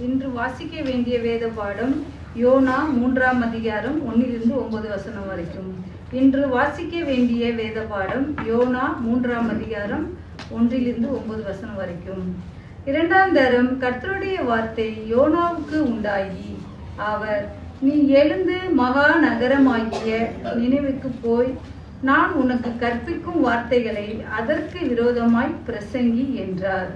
இன்று வாசிக்க வேண்டிய வேத பாடம் யோனா 3ஆம் அதிகாரம் 1-9 வசனம் வரைக்கும். இன்று வாசிக்க வேண்டிய வேத பாடம் யோனா 3ஆம் அதிகாரம் 1-9 வசனம் வரைக்கும். 2ஆம் தரம் கர்த்தருடைய வார்த்தை யோனாவுக்கு உண்டாகி, அவர், நீ எழுந்து மகா நகரமாகிய நினிவேக்கு போய், நான் உனக்கு கற்பிக்கும் வார்த்தைகளை அதற்கு விரோதமாய் பிரசங்கி என்றார்.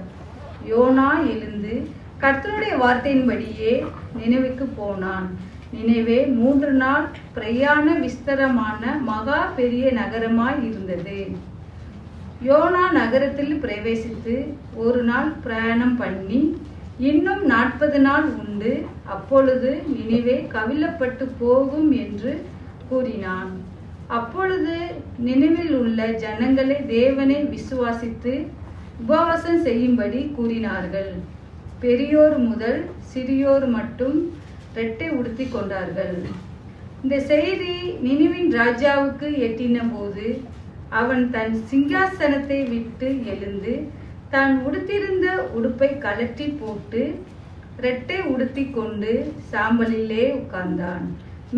யோனா எழுந்து கர்த்தருடைய வார்த்தையின்படியே நினிவேக்கு போனான். நினிவே 3 நாள் பிரயாண விஸ்தரமான மகா பெரிய நகரமாய் இருந்தது. யோனா நகரத்தில் பிரவேசித்து 1 நாள் பிரயாணம் பண்ணி, இன்னும் 40 நாள் உண்டு, அப்பொழுது நினிவே கவிழப்பட்டு போகும் என்று கூறினான். அப்பொழுது நினிவில் உள்ள ஜனங்களை தேவனை விசுவாசித்து உபவாசம் செய்யும்படி கூறினார்கள். பெரியோர் முதல் சிறியோர் மட்டும் ரெட்டை உடுத்தி கொண்டார்கள். இந்த செய்தி நினிவின் ராஜாவுக்கு எட்டின போது, அவன் தன் சிங்காசனத்தை விட்டு எழுந்து தான் உடுத்திருந்த உடுப்பை கழற்றி போட்டு ரெட்டை உடுத்தி கொண்டு சாம்பலிலே உட்கார்ந்தான்.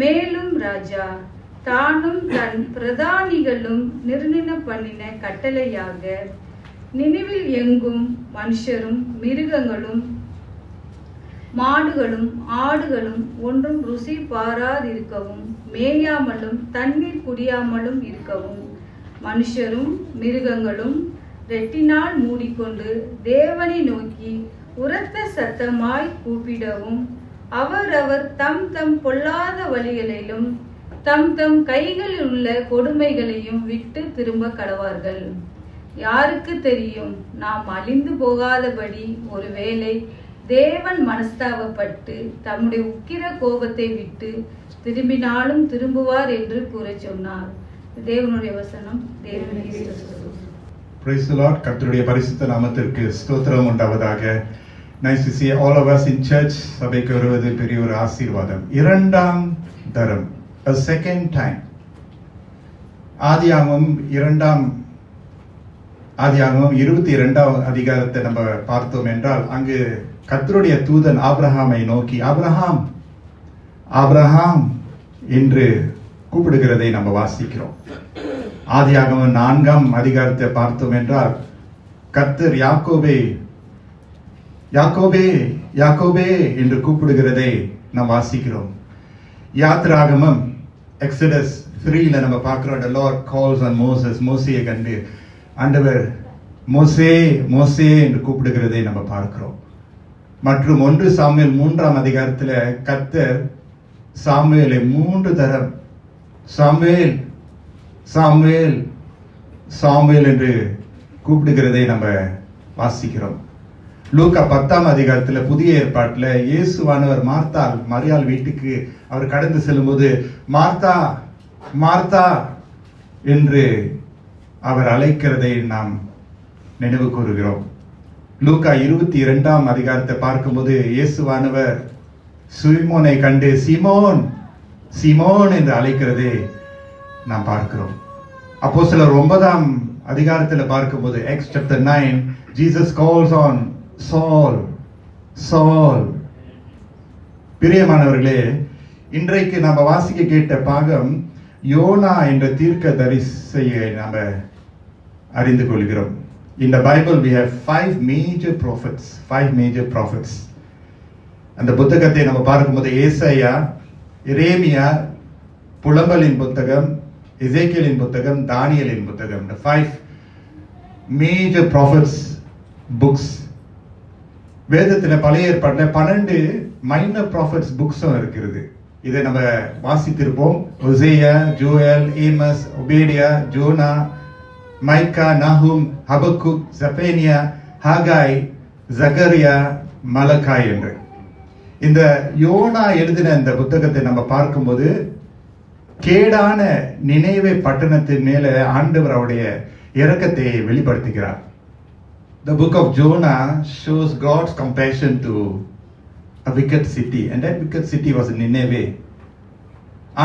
மேலும் ராஜா தானும் தன் பிரதானிகளும் நிர்ணயம் பண்ணின கட்டளையாக, நினிவில் எங்கும் மனுஷரும் மிருகங்களும் மாடுகளும் ஆடுகளும் ஒன்றும் ருசி பாராதிருக்கவும், மேயாமலும் தண்ணீர் குடியாமலும் இருக்கவும், மனுஷரும் மிருகங்களும் ரெட்டினால் மூடிக்கொண்டு தேவனை நோக்கி உரத்த சத்தமாய் கூப்பிடவும், அவரவர் தம் தம் பொல்லாத வழிகளிலும் தம் தம் கைகளில் உள்ள கொடுமைகளையும் விட்டு திரும்ப கடவார்கள். யாருக்கு தெரியும், நாம் அழிந்து போகாதபடி ஒருவேளை தேவன் மனஸ்தாபப்பட்டு தம்முடைய உக்கிர கோபத்தை விட்டு திரும்பினாலும் திரும்புவார் என்று கூற சொன்னார். தேவனுடைய வசனம். தேவனுடைய Praise the Lord. கர்த்தருடைய பரிசுத்த நாமத்திற்கு ஸ்தோத்திரம் உண்டாவதாக. Nice to see all of us in church. சபைக்கு வருவது பெரிய ஒரு ஆசீர்வாதம். 2ஆம் தரம், a second time. ஆதியாகமம் 22ஆம் அதிகாரத்தை நம்ம பார்த்தோம் என்றால், அங்கு கர்த்தருடைய தூதன் ஆபிரகாமை நோக்கி ஆபிரகாம் ஆபிரகாம் என்று கூப்பிடுகிறதை நம்ம வாசிக்கிறோம். ஆதியாகமம் 4ஆம் அதிகாரத்தை பார்த்தோம் என்றால், கர்த்தர் யாக்கோபே யாக்கோபே யாக்கோபே என்று கூப்பிடுகிறதை நாம் வாசிக்கிறோம். யாத்ராகமம் எக்ஸடஸ் 3ல நம்ம பார்க்கிறோம், the Lord calls on Moses. மோசேயை கண்டு ஆண்டவர் மோசே மோசே என்று கூப்பிடுகிறதை நம்ம பார்க்கிறோம். மற்றும் 1 சாமுவேல் 3ஆம் அதிகாரத்தில் கர்த்தர் சாமுவேலை 3 தரம் சாமுவேல் சாமுவேல் சாமுவேல் என்று கூப்பிடுகிறதை நம்ம வாசிக்கிறோம். லூக்கா 10ஆம் அதிகாரத்தில் புதிய ஏற்பாட்டில் இயேசுவானவர் மரியாள் வீட்டுக்கு அவர் கடந்து செல்லும் போது, மார்த்தா மார்த்தா என்று அவர் அழைக்கிறதை நாம் நினைவு கூறுகிறோம். லூக்கா 22ஆம் அதிகாரத்தை பார்க்கும்போது இயேசுவானவர் சீமோனை கண்டு சீமோன் சீமோன் என்று அழைக்கிறதை நாம் பார்க்கிறோம். அப்போஸ்தலர் 9ஆம் அதிகாரத்தில் பார்க்கும்போது Acts chapter 9, Jesus calls on Saul Saul. பிரியமானவர்களே, இன்றைக்கு நாம் வாசிக்க கேட்ட பாகம் யோனா என்ற தீர்க்க தரிசியை நாம் அறிந்து கொள்கிறோம். In the Bible we have 5 major prophets. அந்த புத்தகத்தை நம்ம பார்க்கும்போது ஏசாயா, எரேமியா, புலம்பலின் புத்தகம், எசேக்கியலின் புத்தகம், தானியேலின் புத்தகம், the 5 major prophets books. வேதத்தில் பழைய ஏற்பாட்டில் 12 மைனர் ப்ராஃபட்ஸ் புக்ஸும் இருக்கிறது. இதை நம்ம வாசித்திருப்போம். ஒசேயா, ஜோயல், ஏமஸ், ஒபேடியா, ஜோனா, மைக்கா, நஹூம், ஹபக்குக், ஜெபனியா, ஹாகாய், ஜகரியா, மலக்காய் என்று. இந்த யோனா எழுதின இந்த புத்தகத்தை நம்ம பார்க்கும்போது, கேடான நினைவே பட்டணத்தின் மேல ஆண்டவர் அவருடைய இரக்கத்தை வெளிப்படுத்துகிறார். The book of Jonah shows God's compassion to a wicked city, and that wicked city was Nineveh.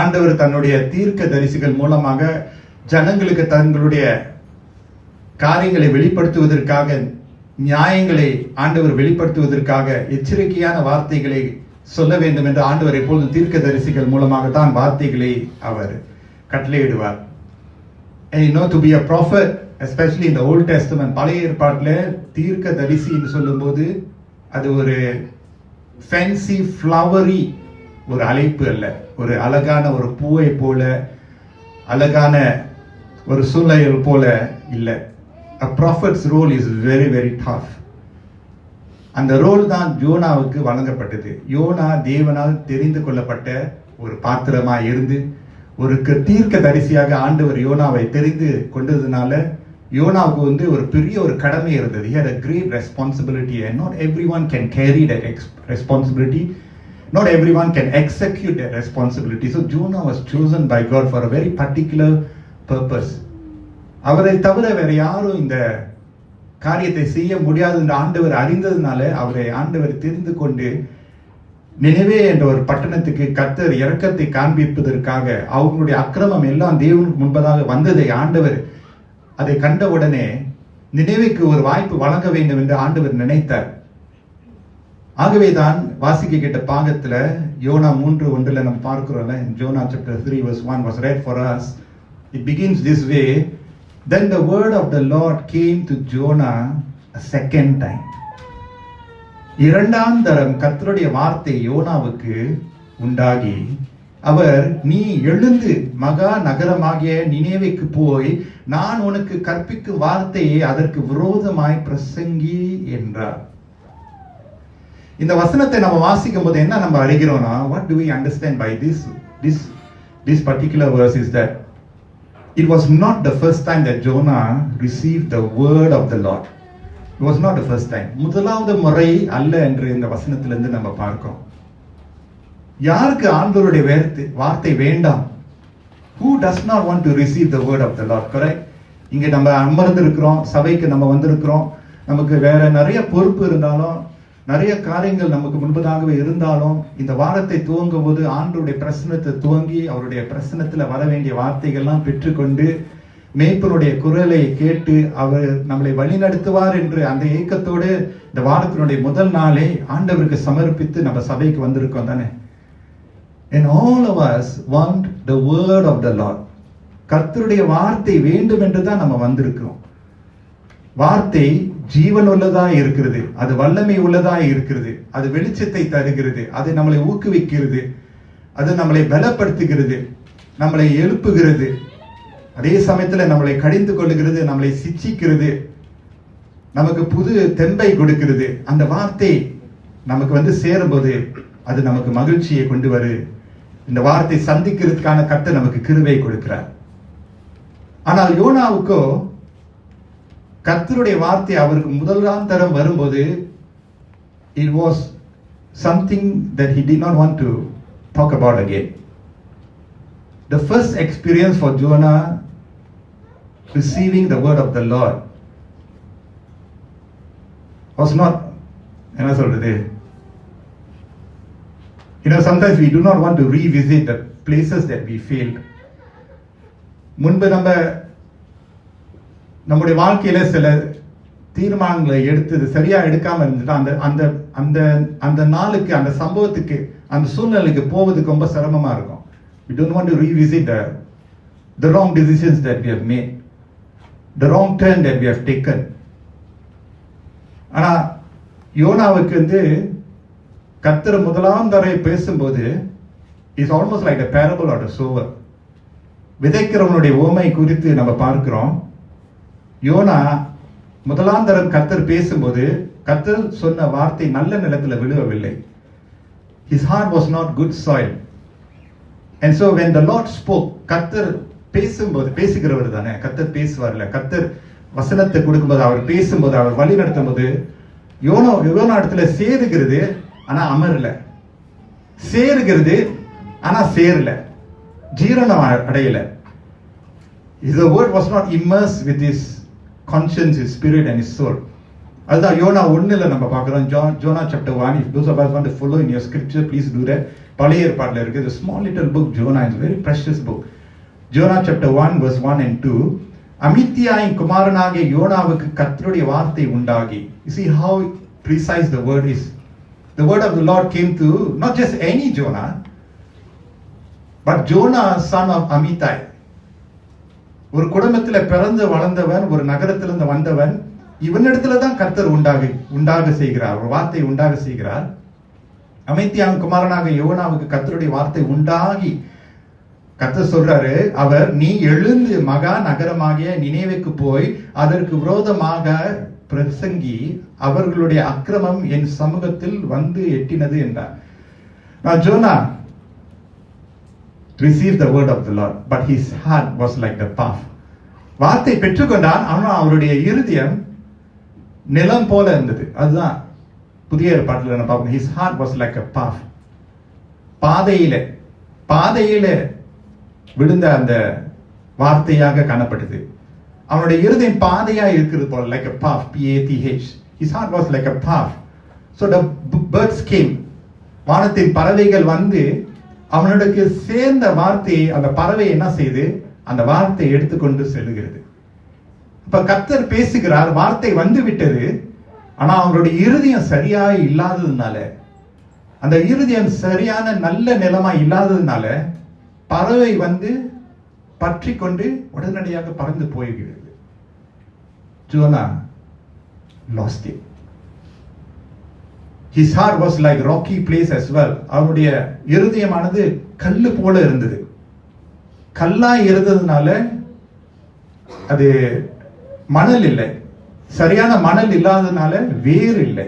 ஆண்டவர் தன்னுடைய தீர்க்க தரிசிகள் மூலமாக ஜனங்களுக்கு தங்களுடைய காரியங்களை வெளிப்படுத்துவதற்காக நியாயங்களை ஆண்டவர் வெளிப்படுத்துவதற்காக எச்சரிக்கையான வார்த்தைகளை சொல்ல வேண்டும் என்று ஆண்டவர் எப்பொழுதும் தீர்க்கதரிசிகள் மூலமாக தான் வார்த்தைகளை அவர் கட்டளையிடுவார். And you know, to be a prophet, especially in the Old Testament, பழைய ஏற்பாட்டில் தீர்க்கதரிசின்னு சொல்லும்போது அது ஒரு ஃபேன்சி ஃப்ளவரி ஒரு அழைப்பு அல்ல, ஒரு அழகான ஒரு பூவை போல, அழகான ஒரு சூழ்நிலைகள் போல இல்லை. A prophet's role is very very tough. அந்த ரோல் தான் யோனாவுக்கு வழங்கப்பட்டது. யோனா தேவனால் தெரிந்து கொள்ளப்பட்ட ஒரு பாத்திரமாய் இருந்து ஒரு தீர்க்க தரிசியாக ஆண்டவர் யோனாவை தெரிந்து கொண்டதுனால யோனாவுக்கு ஒரு பெரிய ஒரு கடமை இருந்தது. He had a great responsibility and not everyone can carry that responsibility. Not everyone can execute that responsibility. So Jonah was chosen by God for a very particular purpose. அவரை தவிர வேற யாரும் இந்த காரியத்தை செய்ய முடியாது என்று ஆண்டவர் அறிந்ததுனால அவரை ஆண்டவர் தெரிந்து கொண்டு நினைவே என்ற ஒரு பட்டணத்துக்கு கர்த்தர் இரக்கத்தை காண்பிப்பதற்காக அவங்களுடைய அக்கிரமம் எல்லாம் தேவனுக்கு முன்பதாக வந்ததை ஆண்டவர் அதை கண்ட உடனே நினைவுக்கு ஒரு வாய்ப்பு வழங்க வேண்டும் என்று ஆண்டவர் நினைத்தார். ஆகவேதான் வாசிக்க கேட்ட பாகத்துல யோனா 3:1 நம்ம பார்க்கிறோம்ல, Jonah chapter 3 verse 1 was read for us. It begins this way. Then the word of the Lord came to Jonah a second time. இரண்டாம் தரம் கர்த்தருடைய வார்த்தை யோனாவுக்கு உண்டாகி, அவர் நீ எழுந்து மகா நகரமாகிய நினேவேக்கு போய் நான் உனக்கு கற்பிக்கும் வார்த்தையை அதற்கு விரோதமாய் பிரசங்கி என்றார். இந்த வசனத்தை நம்ம வாசிக்கும் போது என்ன நம்ம அறிகிறோம்னா, what do we understand by this particular verse is that it was not the first time that Jonah received the word of the Lord. It was not the first time. முதலாவது முறை அல்ல என்று இந்த வசனத்திலிருந்து நம்ம பார்க்கிறோம். யாருக்கு ஆண்டவருடைய வார்த்தை வேண்டாம்? Who does not want to receive the word of the Lord? Correct? இங்க நம்ம அமர்ந்திருக்கிறோம், சபைக்கு நம்ம வந்திருக்கிறோம், நமக்கு வேற நிறைய பொறுப்பு இருந்தாலும் நிறைய காரியங்கள் நமக்கு முன்பதாகவே இருந்தாலும் இந்த வாரத்தை துவங்கும் போது ஆண்டவருடைய பிரசனத்தை துவங்கி அவருடைய பிரசனத்துல வர வேண்டிய வார்த்தைகள்லாம் பெற்றுக்கொண்டு மேய்ப்பனுடைய குரலை கேட்டு அவர் நம்மளை வழிநடத்துவார் என்று அந்த ஏக்கத்தோடு இந்த வாரத்தினுடைய முதல் நாளே ஆண்டவருக்கு சமர்ப்பித்து நம்ம சபைக்கு வந்திருக்கோம் தானே. And all of us want the word of the Lord. கர்த்தருடைய வார்த்தை வேண்டும் என்று தான் நம்ம வந்திருக்கிறோம். வார்த்தை ஜீவன் உள்ளதா இருக்கிறது, அது வல்லமை உள்ளதா இருக்கிறது, அது வெளிச்சத்தை தருகிறது, அது நம்மளை ஊக்குவிக்கிறது, அது நம்மளை பலப்படுத்துகிறது, நம்மளை எழுப்புகிறது, அதே சமயத்துல நம்மளை கடிந்து கொள்ளுகிறது, நம்மளை சிச்சிக்கிறது, நமக்கு புது தெம்பை கொடுக்கிறது. அந்த வார்த்தை நமக்கு சேரும்போது அது நமக்கு மகிழ்ச்சியை கொண்டு வரு. இந்த வார்த்தை சந்திக்கிறதுக்கான கர்த்தர் நமக்கு கிருபை கொடுக்கிறார். ஆனால் யோனாவுக்கோ கர்த்தருடைய வார்த்தை அவருக்கு முதலாம் தரம் வரும்போது it was something that he did not want to talk about again. The first experience for Jonah receiving the word of the Lord was not, என்ன சொல்றது, sometimes we do not want to revisit the places that we failed. முன்பு நம்முடைய வாழ்க்கையில சில தீர்மானங்களை எடுத்து சரியா எடுக்காம இருந்துட்டு அந்த அந்த அந்த நாளுக்கு அந்த சம்பவத்துக்கு அந்த சூழ்நிலைக்கு போவதுக்கு ரொம்ப சிரமமா இருக்கும். We don't want to revisit the wrong decisions that we have made, the wrong turn that we have taken. ஆனா யோனாவுக்கு கர்த்தர் முதலாம் தடவை பேசும்போது is almost like a parable or a sower. விதைக்கிறவனுடைய ஓமை குறித்து நம்ம பார்க்கிறோம். யோனா முதலாம் தரம் கர்த்தர் பேசும்போது கர்த்தர் சொன்ன வார்த்தை நல்ல நிலத்துல விழுவவில்லை. His heart was not good soil. And so when the Lord spoke, கர்த்தர் பேசும்போது, பேசுகிறவர் தானே, கர்த்தர் பேசுவார்ல, கர்த்தர் வசனத்தை கொடுக்கும்போது, அவர் பேசும்போது, அவர் வழி நடத்தும் போது யோனா இடத்துல சேருகிறது ஆனா அமரல, சேருகிறது ஆனா சேரல, ஜீரணம் அடையல. The word was not immersed with his conscience, his spirit and his soul. அதுதான் யோனா 1ல நம்ம பார்க்கிறோம். Jonah chapter 1, if those of us want to follow in your scripture, please do that. பழைய ஏற்பாட்டில் இருக்கு. The small little book Jonah is a very precious book. Jonah chapter 1 verse 1 and 2. அமித்தியாயின் குமாரனாகிய யோனாவுக்கு கர்த்தருடைய வார்த்தை உண்டாகி. You see how precise the word is. The word of the Lord came to not just any Jonah, but Jonah, son of Amittai. ஒரு குடும்பத்தில் பிறந்து வளர்ந்தவன், ஒரு நகரத்திலிருந்து வந்தவன், இவனிடத்துல தான் கர்த்தர் உண்டாக செய்கிறார், ஒரு வார்த்தை உண்டாக செய்கிறார். அமித்தியான் குமாரனாக யோனாவுக்கு கர்த்தருடைய வார்த்தை உண்டாகி கர்த்தர் சொல்றாரு, அவர் நீ எழுந்து மகா நகரமாகிய நினேவேக்கு போய் அதற்கு விரோதமாக பிரசங்கி, அவர்களுடைய அக்கிரமம் என் சமூகத்தில் வந்து எட்டினது என்றார். Now Jonah received the word of the Lord, but his heart was like the path. வார்த்தை பெற்றுக்கொண்டான், ஆனால் அவருடைய இருதயம் நிலம் போல இருந்தது. அதுதான் புதிய ஏற்பாட்டில் நான் பார்க்கணும். His heart was like a path. பாதையில விழுந்த அந்த வார்த்தையாக காணப்பட்டது. அவனுடைய இருதயம் பாதையா இருக்கிறது போல, like a path, P-A-T-H. His heart was like a path. So the birds came. வானத்தின் பறவைகள் வந்து அவனுக்கு சேர்ந்த வார்த்தையை அந்த பறவை என்ன செய்து அந்த வார்த்தையை எடுத்துக்கொண்டு செல்லுகிறது. இப்ப கர்த்தர் பேசுகிறார், வார்த்தை வந்து விட்டது. ஆனா அவங்களுடைய இருதயம் சரியா இல்லாததுனால, அந்த இருதயம் சரியான நல்ல நிலமா இல்லாததுனால பறவை வந்து பற்றி கொண்டு உடனடியாக பறந்து போய்கிறது. Jonah lost it. His heart was like rocky place as well. அவருடைய இருதயமானது கல்லு போல இருந்தது. கல்லா இருந்ததுனால அது மணல் இல்லை, சரியான மணல் இல்லாததுனால வேறு இல்லை.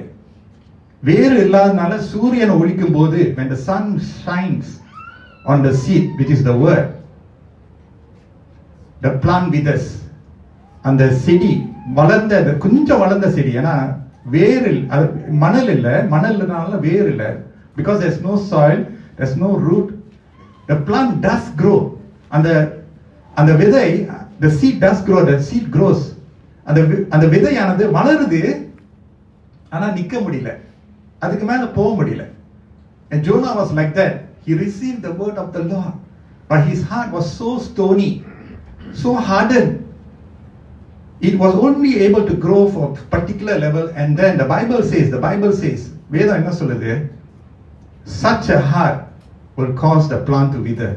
வேறு இல்லாததுனால சூரியன் ஒளிக்கும் போது, when the sun shines on the seed which is the word, the plant withers. அந்த செடி வளர்ந்த, கொஞ்சம் வளர்ந்த செடி, ஏன்னா வேறு மணல் இல்லை, மணல்னால வேறு இல்லை. Because there's no soil, there's no root, the plant does grow. அந்த விதை, the seed does grow, the seed grows. அந்த விதையானது வளருது, ஆனா நிக்க முடியல, அதுக்கு மேல போக முடியல. And Jonah was like that. He received the word of the Lord, but his heart was so stony, so hardened. It was only able to grow for a particular level, and then the Bible says, வேதம் என்ன சொல்லுது? Such a heart will cause the plant to wither.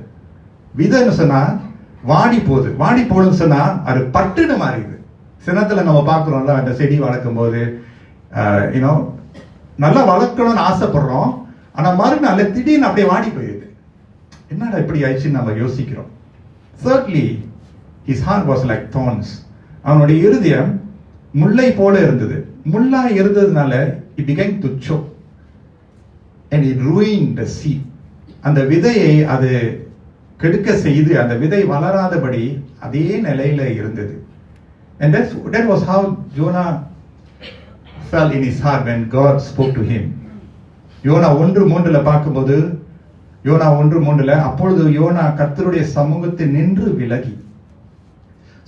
விதர்னு சொன்னா வாடி போடுன்னு சொன்னா அது பட்டுன்னு மாறிடுது. சினத்துல நம்ம பார்க்கிறோம்ல, அந்த செடி வளர்க்கும் போது நல்லா வளர்க்கணும்னு ஆசைப்படுறோம், ஆனா மறுநாள் திடீர்னு அப்படியே வாடி போயிடுது. என்னடா இப்படி ஆயிடுச்சுன்னு நம்ம யோசிக்கிறோம். Thirdly, his heart was like thorns. அவனுடைய இருதயம் முல்லை போல இருந்தது. முள்ளா இருந்ததுனால it began to choke and it ruined the seed. அந்த விதையை அது கெடுக்க செய்து அந்த விதை வளராதபடி அதே நிலையில இருந்தது. And that was how Jonah fell in his heart when God spoke to him. யோனா 1:3 பார்க்கும்போது, யோனா 1:3, அப்பொழுது யோனா கர்த்தருடைய சமூகத்தில் நின்று விலகி.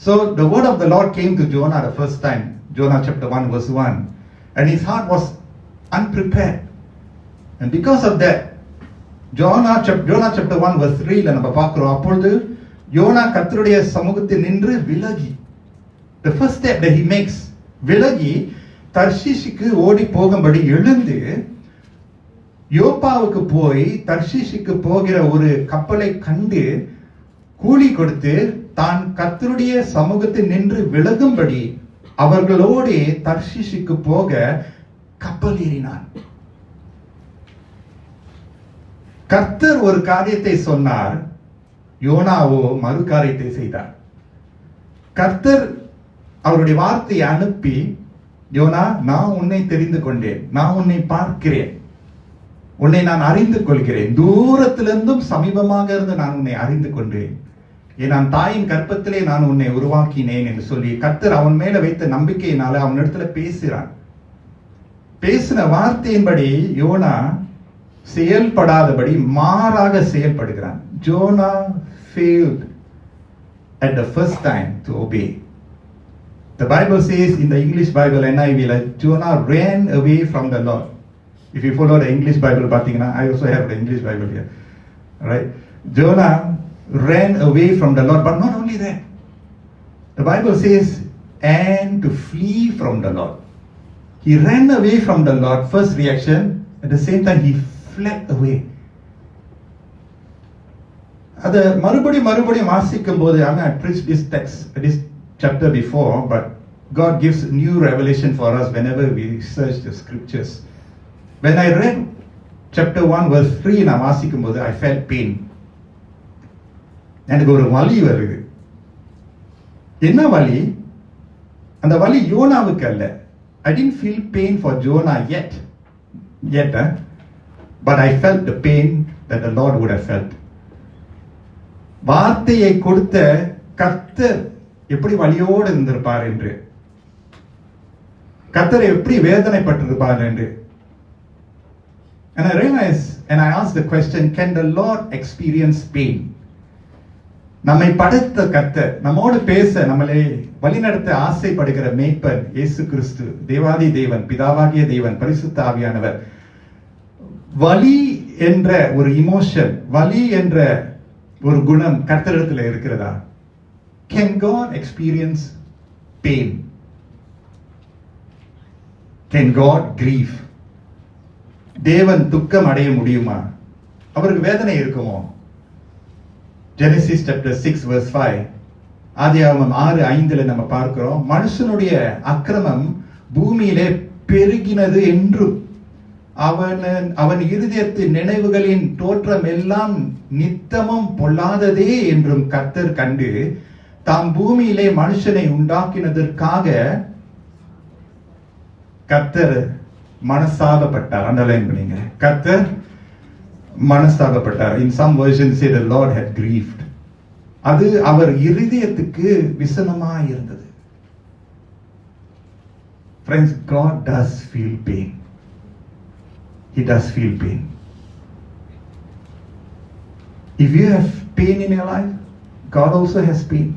So the word of the Lord came to Jonah the first time, Jonah chapter 1 verse 1, and his heart was unprepared. And because of that, Jonah chapter 1 verse 3 ல நம்ம பார்க்கிறோம், அப்பொழுது யோனா கர்த்தருடைய சமூகத்தில் நின்று விலகி. The first step that he makes, விலகி தர்ஷீஷுக்கு ஓடி போகும்படி எழுந்து யோப்பாவுக்கு போய் தர்ஷீஷுக்கு போகிற ஒரு கப்பலை கண்டு கூலி கொடுத்து தான் கர்த்தருடைய சமூகத்தில் நின்று விலகும்படி அவர்களோடு தர்ஷீஷுக்கு போக கப்பல் ஏறினான். கர்த்தர் ஒரு காரியத்தை சொன்னார், யோனாவோ மறு காரியத்தை செய்தார். கர்த்தர் அவருடைய வார்த்தையை அனுப்பி, யோனா, நான் உன்னை தெரிந்து கொண்டேன், நான் உன்னை பார்க்கிறேன், உன்னை நான் அறிந்து கொள்கிறேன், தூரத்திலிருந்தும் சமீபமாக இருந்து நான் உன்னை அறிந்து கொண்டேன், நான் தாயின் கற்பத்திலே நான் உன்னை உருவாக்கினேன் என்று சொல்லி கர்த்தர் அவன் மேல வைத்த நம்பிக்கையினால அவனிடத்துல பேசுறான். பேசின வார்த்தையின்படி யோனா செயல்படாதபடி மாறாக செயல்படுகிறான். Jonah failed at the first time to obey. The Bible says in the English Bible, NIV, like Jonah ran away from the Lord. If you follow the English Bible, I also have the English Bible here. Right? Jonah ran away from the Lord, but not only that. The Bible says, and to flee from the Lord. He ran away from the Lord, first reaction. At the same time, he fled away. அதை மறுபடியும் வாசிக்கும் போது, I mean, I preached this chapter before, but God gives new revelation for us whenever we search the scriptures. When I read chapter 1 verse 3 நான் வாசிக்கும் போது, I felt pain. எனக்கு ஒரு வலி வருது. என்ன வலி? அந்த வலி யோனாவுக்கு அல்ல. I didn't feel pain for Jonah yet, but I felt the pain that the Lord would have felt. வார்த்தையை கொடுத்த கர்த்தர் எப்படி வலியோடு இருந்திருப்பார் என்று, கர்த்தர் எப்படி வேதனைப்பட்டிருப்பார் என்று. And I realized, and I asked the question, can the Lord experience pain? நம்மை படைத்த கர்த்தர், நம்மோடு பேச, நம்மளை வழிநடத்த ஆசைப்படுகிற மேய்ப்பர் இயேசு கிறிஸ்து, தேவாதி தேவன், பிதாவாகிய தேவன், பரிசுத்த ஆவியானவர், வலி என்ற ஒரு இமோஷன், வலி என்ற ஒரு குணம் கர்த்தரிடத்தில் இருக்கிறதா? Can God experience pain? Can God grieve? தேவன் துக்கம் அடைய முடியுமா? அவருக்கு வேதனை இருக்குமோ? Genesis chapter 6 verse 5, ஆதியாகமம் 6:5 நம்ம பார்க்கிறோம், மனுஷனுடைய அக்கிரமம் பூமியிலே பெருகினது என்றும் அவன் இருதயத்தின் நினைவுகளின் தோற்றம் எல்லாம் நித்தமும் பொல்லாததே என்றும் கர்த்தர் கண்டு தாம் பூமியிலே மனுஷனை உண்டாக்கினதற்காக கர்த்தர் மனஸ்தாபப்பட்டார். அண்டர்லைன் பண்ணீங்க, கர்த்தர் மனஸ்தாபப்பட்டார். In some versions say the Lord had grieved. அது அவர் இருதயத்துக்கு விசனமாய் இருந்தது. Friends, God does feel pain. He does feel pain. If you have pain in your life, God also has pain.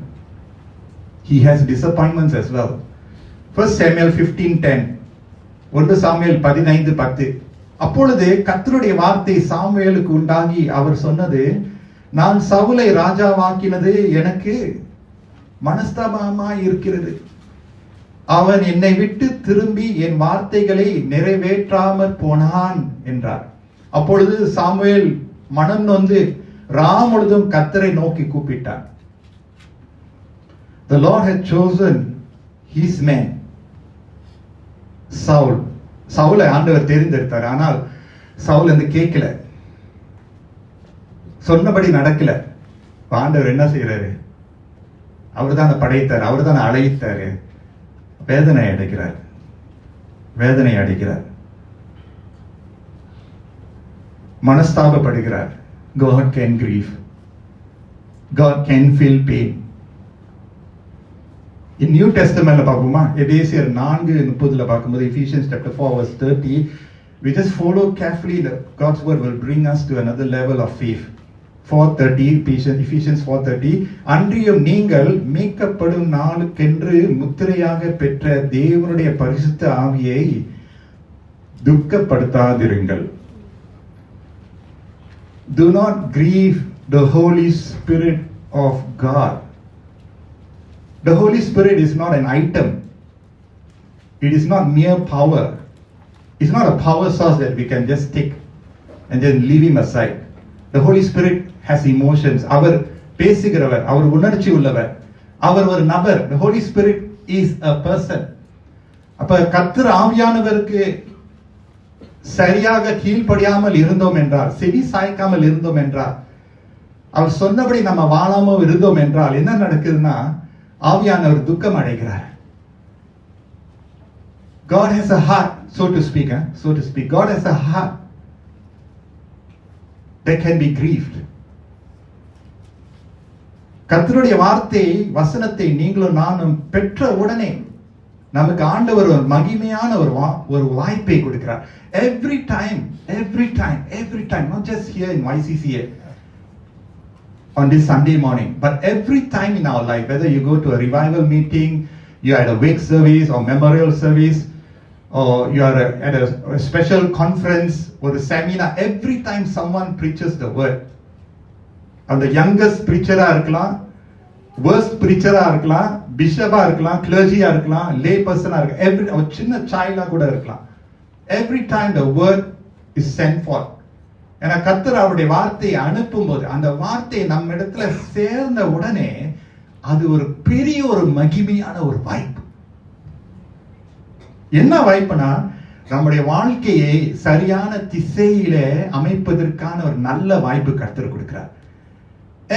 He has disappointments as well. 1 Samuel 15:10, 1 Samuel 15:10. அப்பொழுது கர்த்தருடைய வார்த்தை சாமுவேலுக்கு உண்டாகி அவர் சொன்னது, நான் சவுலை ராஜாவாக்கினது எனக்கு மனஸ்தாபமாய் இருக்கிறது. அவன் என்னை விட்டு திரும்பி என் வார்த்தைகளை நிறைவேற்றாமற் போனான் என்றார். அப்பொழுது சாமுவேல் மனம் நொந்து ராமுழுதும் கர்த்தரை நோக்கி கூப்பிட்டான். The Lord had chosen his man, Saul. சவுலை ஆண்டவர் தெரிந்தெடுத்தார். ஆனால் சவுல் வந்து கேட்கல, சொன்னபடி நடக்கல. ஆண்டவர் என்ன செய்யறாரு? அவர் தான் படைத்தார், அவர் தான் அழைத்தாரு. வேதனை அடைகிறார், மனஸ்தாபப்படுகிறார். God can grieve. God can feel pain. In New Testament பார்ப்போமா? எபேசியர் 4:30 பார்க்கும்போது, Ephesians chapter 4 verse 30, we just follow carefully. God's word will bring us to another level of faith. 4:30, Ephesians 4:30, அன்றியும் நீங்கள் மீட்கப்படும் நாளுக்கென்று முத்திரையாக பெற்ற தேவனுடைய பரிசுத்த ஆவியை துக்கப்படுத்தாதிருங்கள். Do not grieve the Holy Spirit of God. The Holy Spirit is not an item. It is not mere power. It's not a power source that we can just take and then leave him aside. The Holy Spirit has emotions. அவர் பேசுகிறவர், அவர் உணர்ச்சி உள்ளவர், அவர் ஒரு நபர். The Holy Spirit is a person. அப்ப கர்த்தர் ஆவியானவருக்கு சரியாக கீழ்ப்படியாமல் இருந்தோம் என்றால், செவி சாய்க்காமல் இருந்தோம் என்றால், அவர் சொன்னபடி நம்ம வாழாம இருந்தோம் என்றால் என்ன நடக்குதுன்னா, ஆவியானவர் துக்கம் அடைகிறார். God has a heart, so to speak. God has a heart that can be grieved. கர்த்தருடைய வார்த்தை, வசனத்தை நீங்களும் நானும் பெற்ற உடனே நமக்கு ஆண்டவர் ஒரு மகிமையான ஒரு வாய்ப்பை கொடுக்கிறார். Every time, not just here in YCCA on this Sunday morning, but every time in our life, whether you go to a revival meeting, you are at a wake service or memorial service, or you are at a special conference or a seminar, every time someone preaches the word, and the youngest preacher இருக்கலாம், worst preacher இருக்கலாம், பிஷப்பா இருக்கலாம், கிளர்ஜியா இருக்கலாம், லே பர்சனா இருக்கலாம், ஒரு சின்ன சைல்டா கூட இருக்கலாம். Every time the word is sent for. ஏன்னா கர்த்தர் அவருடைய வார்த்தையை அனுப்பும் போது அந்த வார்த்தை நம்ம இடத்துல சேர்ந்த உடனே அது ஒரு பெரிய ஒரு மகிமையான ஒரு வாய்ப்பு. என்ன வாய்ப்புனா, நம்முடைய வாழ்க்கையை சரியான திசையில அமைப்பதற்கான ஒரு நல்ல வாய்ப்பு கர்த்தர் கொடுக்கிறார்.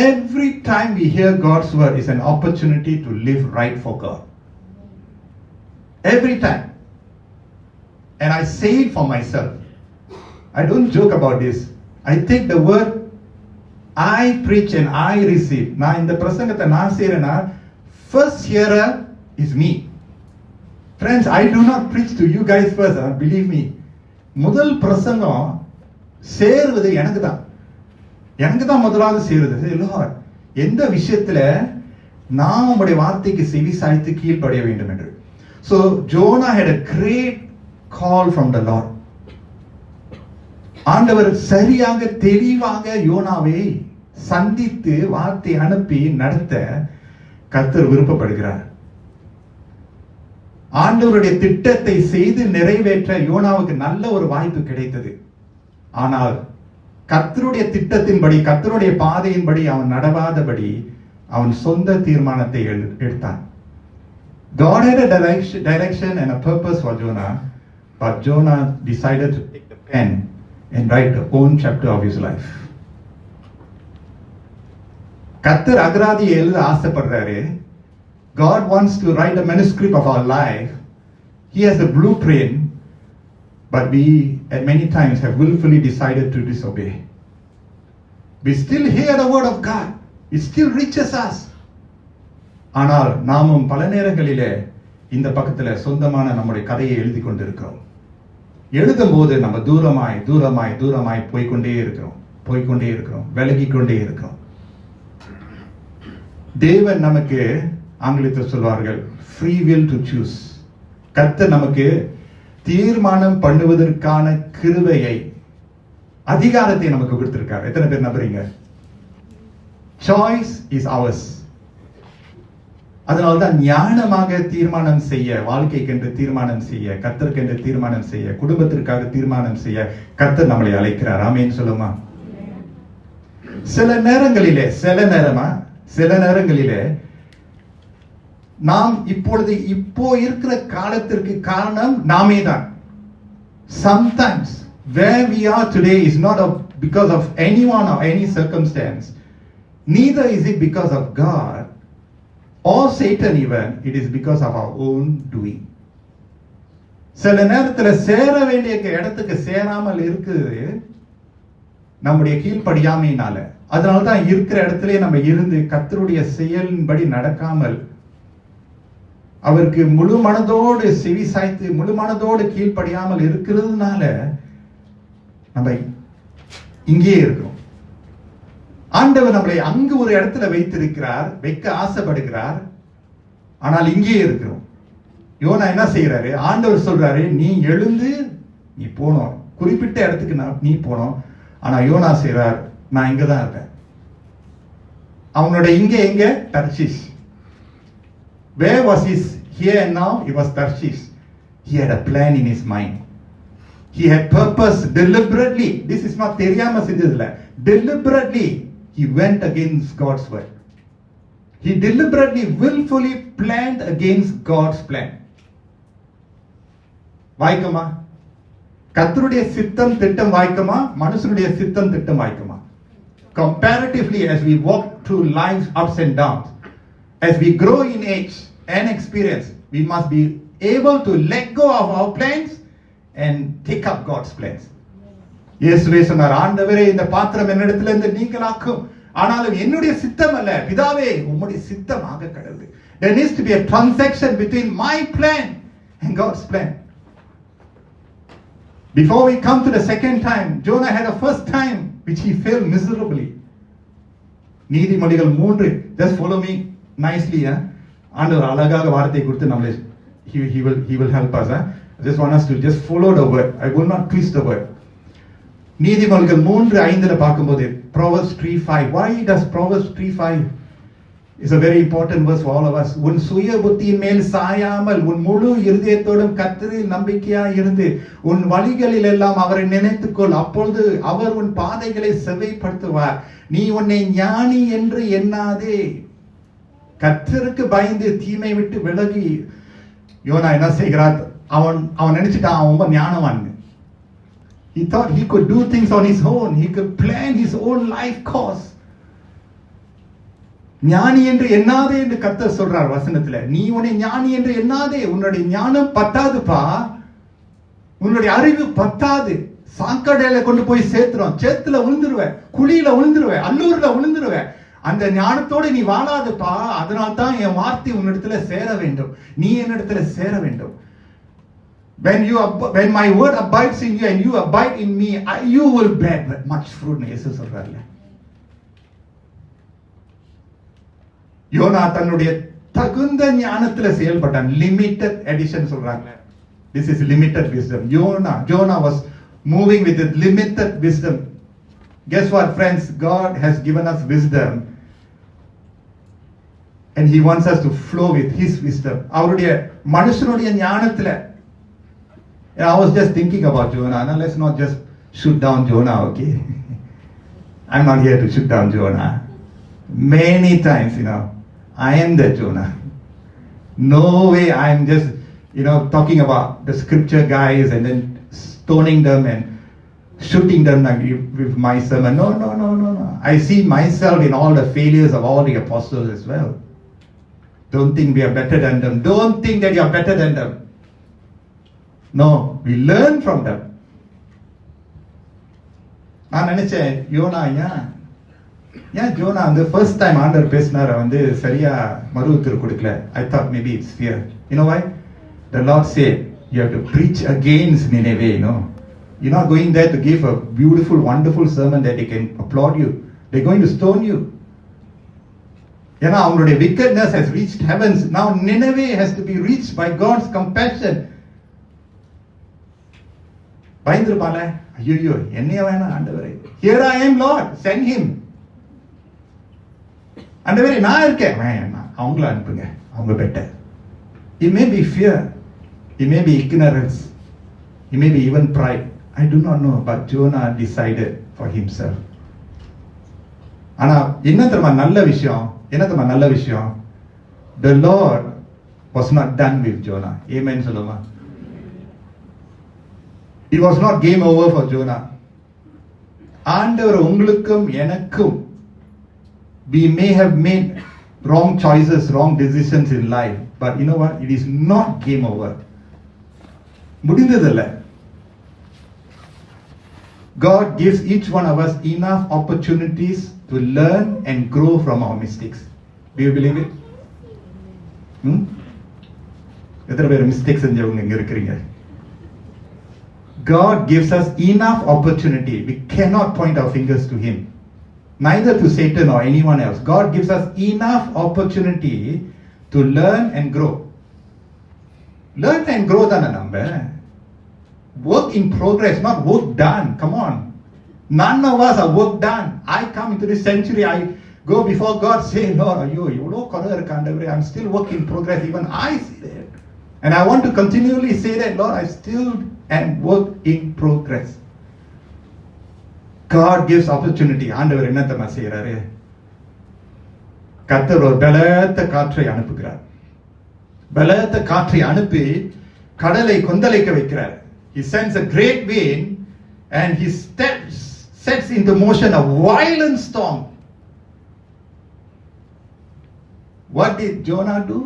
Every time we hear God's word is an opportunity to live right for God. Every time. And I say it for myself. I don't joke about this. I take the word I preach and I receive. நான் இந்த பிரசங்கத்தை நான் செய்றேனா, first hearer is me. Friends, I do not preach to you guys first, believe me. முதல் பிரசங்கம் சேருவது எனக்கு தான் முதலாவது சேருது. Lord, எந்த விஷயத்துல நான் உம்முடைய வார்த்தைக்கு செவி சாய்த்து கீழ்ப்படிய வேண்டும் என்று. So Jonah had a great call from the Lord. ஆண்டவர் சரியாக தெளிவாக யோனாவை சந்தித்து வார்த்தை அனுப்பி நடத்த கர்த்தர் விருப்பப்படுகிறார். ஆண்டவருடைய திட்டத்தை செய்து நிறைவேற்ற யோனாவுக்கு நல்ல ஒரு வாய்ப்பு கிடைத்தது. ஆனால் கர்த்தருடைய திட்டத்தின்படி, கர்த்தருடைய பாதையின்படி அவன் நடவாதபடி அவன் சொந்த தீர்மானத்தை எடுத்தான். God had a direction and a purpose for Jonah, but Jonah decided to take the pen and write the own chapter of his life. கர்த்தர் அகராதியை எழுத ஆசைப்படுறாரு. God wants to write a manuscript of our life. He has a blueprint, but we at many times have willfully decided to disobey. We still hear the word of God. It still reaches us. ஆனால் நாமும் பல நேரங்களிலே இந்த பக்கத்துல சொந்தமான நம்முடைய கதையை எழுதி கொண்டிருக்கிறோம். எழுதும் போது நம்ம தூரமாய் போய்கொண்டே இருக்கிறோம், விலகி கொண்டே இருக்கிறோம். தேவன் நமக்கு ஆங்கிலத்தில் சொல்வார்கள் free will to choose. கர்த்தர் நமக்கு தீர்மானம் பண்ணுவதற்கான கிருபையை, அதிகாரத்தை நமக்கு கொடுத்திருக்கார். எத்தனை பேர் நம்புறீங்க? Choice is ours. அதனால்தான் ஞானமாக தீர்மானம் செய்ய, வாழ்க்கைக்கென்று தீர்மானம் செய்ய, கர்த்தருக்கென்று தீர்மானம் செய்ய, குடும்பத்திற்காக தீர்மானம் செய்ய கர்த்தர் நம்மளை அழைக்கிறார். ஆமென் சொல்லுமா? சில நேரங்களிலே நாம் இப்போ இருக்கிற காலத்திற்கு காரணம் நாமே தான். Sometimes where we are today is not because of anyone or any circumstance. Neither is it because of God or Satan even. It is because of our own doing. சில நேரத்தில் சேர வேண்டிய இடத்துக்கு சேராமல் இருக்குது நம்முடைய கீழ்ப்படியாமையினால. அதனால்தான் இருக்கிற இடத்துல நம்ம இருந்து கர்த்தருடைய செயலின்படி நடக்காமல், அவருக்கு முழு மனதோடு செவி சாய்த்து முழு மனதோடு கீழ்ப்படியாமல் இருக்கிறதுனால நம்ம இங்கே இருக்கிறோம். ஆண்டவர் நம்மளை அங்கு ஒரு இடத்துல வைக்க ஆசைப்படுகிறார், ஆனால் இங்கே இருக்கிறோம். யோனா என்ன செய்யறாரு? ஆண்டவர் சொல்றாரு, நீ எழுந்து நீ போனோம், குறிப்பிட்ட இடத்துக்கு நீ போனோம். ஆனா யோனா செய்யறார், நான் இங்கதான் இருப்பேன். அவனோட எங்க Tarshish. Where was his here and now? It was Tarshish. He had a plan in his mind. He had purpose deliberately. This is not தெரியாம செஞ்சதுல. Deliberately he went against God's word. He deliberately, willfully planned against God's plan. வாய்க்குமா? கர்த்தருடைய சித்தம் திட்டம் வாய்க்குமா? மனுஷனுடைய சித்தம் திட்டம் வாய்க்குமா? Comparatively, as we walk through life's ups and downs, as we grow in age and experience, we must be able to let go of our plans and take up God's plans. இயேசுவே சொன்னார், ஆண்டவரே இந்த பாத்திரம் என்னிடத்துல இருந்து நீங்களாக்கும், ஆனாலும் என்னுடைய சித்தம் அல்ல பிதாவே உம்முடைய சித்தமாக கடவுது. There needs to be a transaction between my plan and God's plan. Before we come to the second time, Jonah had a first time which he failed miserably. நீதிமொழிகள் 3, just follow me nicely. ஆண்டவர் அழகாக வார்த்தை கொடுத்து நம்மளை he will help us. I just want us to just follow the word. I will not twist the word. நீதிமொழிகள் 3:5 பார்க்கும்போது Proverbs 3:5. Why does Proverbs 3:5 It's a very important verse for all of us. உன் சுய புத்தியின் மேல் சாயாமல் உன் முழு இருதயத்தோடும் கர்த்தரில் நம்பிக்கையாய் இருந்து உன் வழிகளில் எல்லாம் அவரை நினைத்துக்கொள், அப்பொழுது அவர் உன் பாதைகளை செவ்வைப்படுத்துவார். நீ உன்னை ஞானி என்று எண்ணாதே. கர்த்தருக்கு பயந்து தீமை விட்டு விலகி யோனா என்ன செய்கிறார்? அவன் நினைச்சிட்டான் அவன் ரொம்ப ஞானவான். He thought he could do things on his own. He could plan his own life course. ஞானி என்று எண்ணாதே என்று கர்த்தர் சொல்றார் வசனத்துல. நீ உன்னை ஞானி என்று எண்ணாதே. உன்னுடைய ஞானம் பத்தாதுப்பா, உன்னுடைய அறிவு பத்தாது. சாக்கடையில கொண்டு போய் சேர்த்துறோம், சேத்துல விழுந்துருவ, குழியில விழுந்துருவ, அல்லூர்ல விழுந்துருவ. அந்த ஞானத்தோடு நீ வாழாதுப்பா. அதனால தான் என் வார்த்தை உன்னிடத்துல சேர வேண்டும், நீ என்னிடத்துல சேர வேண்டும். When my word abides in you and you abide in me, you will bear much fruit. இயேசு சொல்றாருல. யோனா தன்னுடைய தகுந்த ஞானத்துல செயல்பட்டான். லிமிட்டட் எடிஷன் சொல்றாங்க. This is limited wisdom. Jonah was moving with a limited wisdom. Guess what, friends? God has given us wisdom and he wants us to flow with his wisdom. அவருடைய மனுஷனுடைய ஞானத்துல. I was just thinking about Jonah. Now let's not just shoot down Jonah, okay? I'm not here to shoot down Jonah. Many times, I am the Jonah. No way I am just, talking about the scripture guys and then stoning them and shooting them like with my sermon. No. I see myself in all the failures of all the apostles as well. Don't think we are better than them. Don't think that you are better than them. No, we learn from them. நான் நினைச்சேன் YONO ஏன் ஜோனா அந்த first time ஆண்டவர் பேசினார சரியா மறு உத்தரவு கொடுக்கல. I thought maybe it's fear. You know why? The Lord said you have to preach against Nineveh. You're not going there to give a beautiful, wonderful sermon that they can applaud you. They're going to stone you. ஏன்னா அவங்களுடைய wickedness has reached heavens. Now Nineveh has to be reached by God's compassion. பயந்துருப்பால, ஐயோ என்னைய வேணாம் ஆண்டவரே. Here I am, Lord, send him. ஆண்டவரே நான் இருக்கேன், அவங்கள அனுப்புங்க, அவங்க better. It may be fear, it may be ignorance, it may be even pride. I do not know, but Jonah decided for himself. ஆனா என்ன தெரியுமா நல்ல விஷயம்? The Lord was not done with Jonah. Amen சொல்லுமா? It was not game over for Jonah. ஆண்டவர் உங்களுக்கும் எனக்கும், we may have made wrong choices, wrong decisions in life, but you know what? It is not game over. முடிந்ததில்லை. God gives each one of us enough opportunities to learn and grow from our mistakes. Do you believe it? எத்தனை பேர் mistake செஞ்சவங்க இங்க இருக்கிறீங்க? God gives us enough opportunity. We cannot point our fingers to him, neither to Satan or anyone else. God gives us enough opportunity to learn and grow. Learn and grow தான நம்ம. Work in progress, not work done. Come on. None of us are work done. I come into this century, I go before God, say, Lord, you I'm still work in progress. Even I say that. And I want to continually say that, Lord, I still am work in progress. God gives opportunity. ஆண்டவர் என்னத்தமா செய்யறாரு? கர்த்தர் ஒரு பலத்த காற்றை அனுப்புகிறார். பலத்த காற்றை அனுப்பி கடலை கொந்தளிக்க வைக்கிறார். He sends a great wind and he sets into motion a violent storm. What did Jonah do?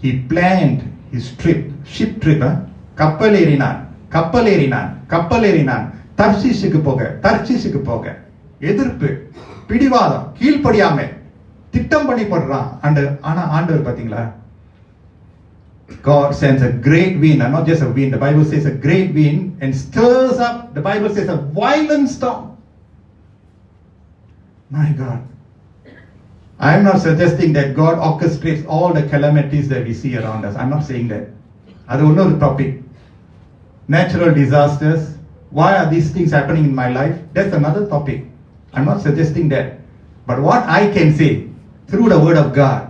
He planned his ship trip. கப்பல் ஏறினான் தர்ஷீஷுக்கு போக எதிர்ப்பு, பிடிவாதம், கீழ்ப்படியாம திட்டம் பண்ணி போடுறான். ஆனா ஆண்டவர் பாத்தீங்களா, God sends a great wind, and not just a wind. The Bible says a great wind and stirs up. The Bible says a violent storm. My God. I am not suggesting that God orchestrates all the calamities that we see around us. I am not saying that. That's another topic. Natural disasters. Why are these things happening in my life? That's another topic. I am not suggesting that. But what I can say, through the word of God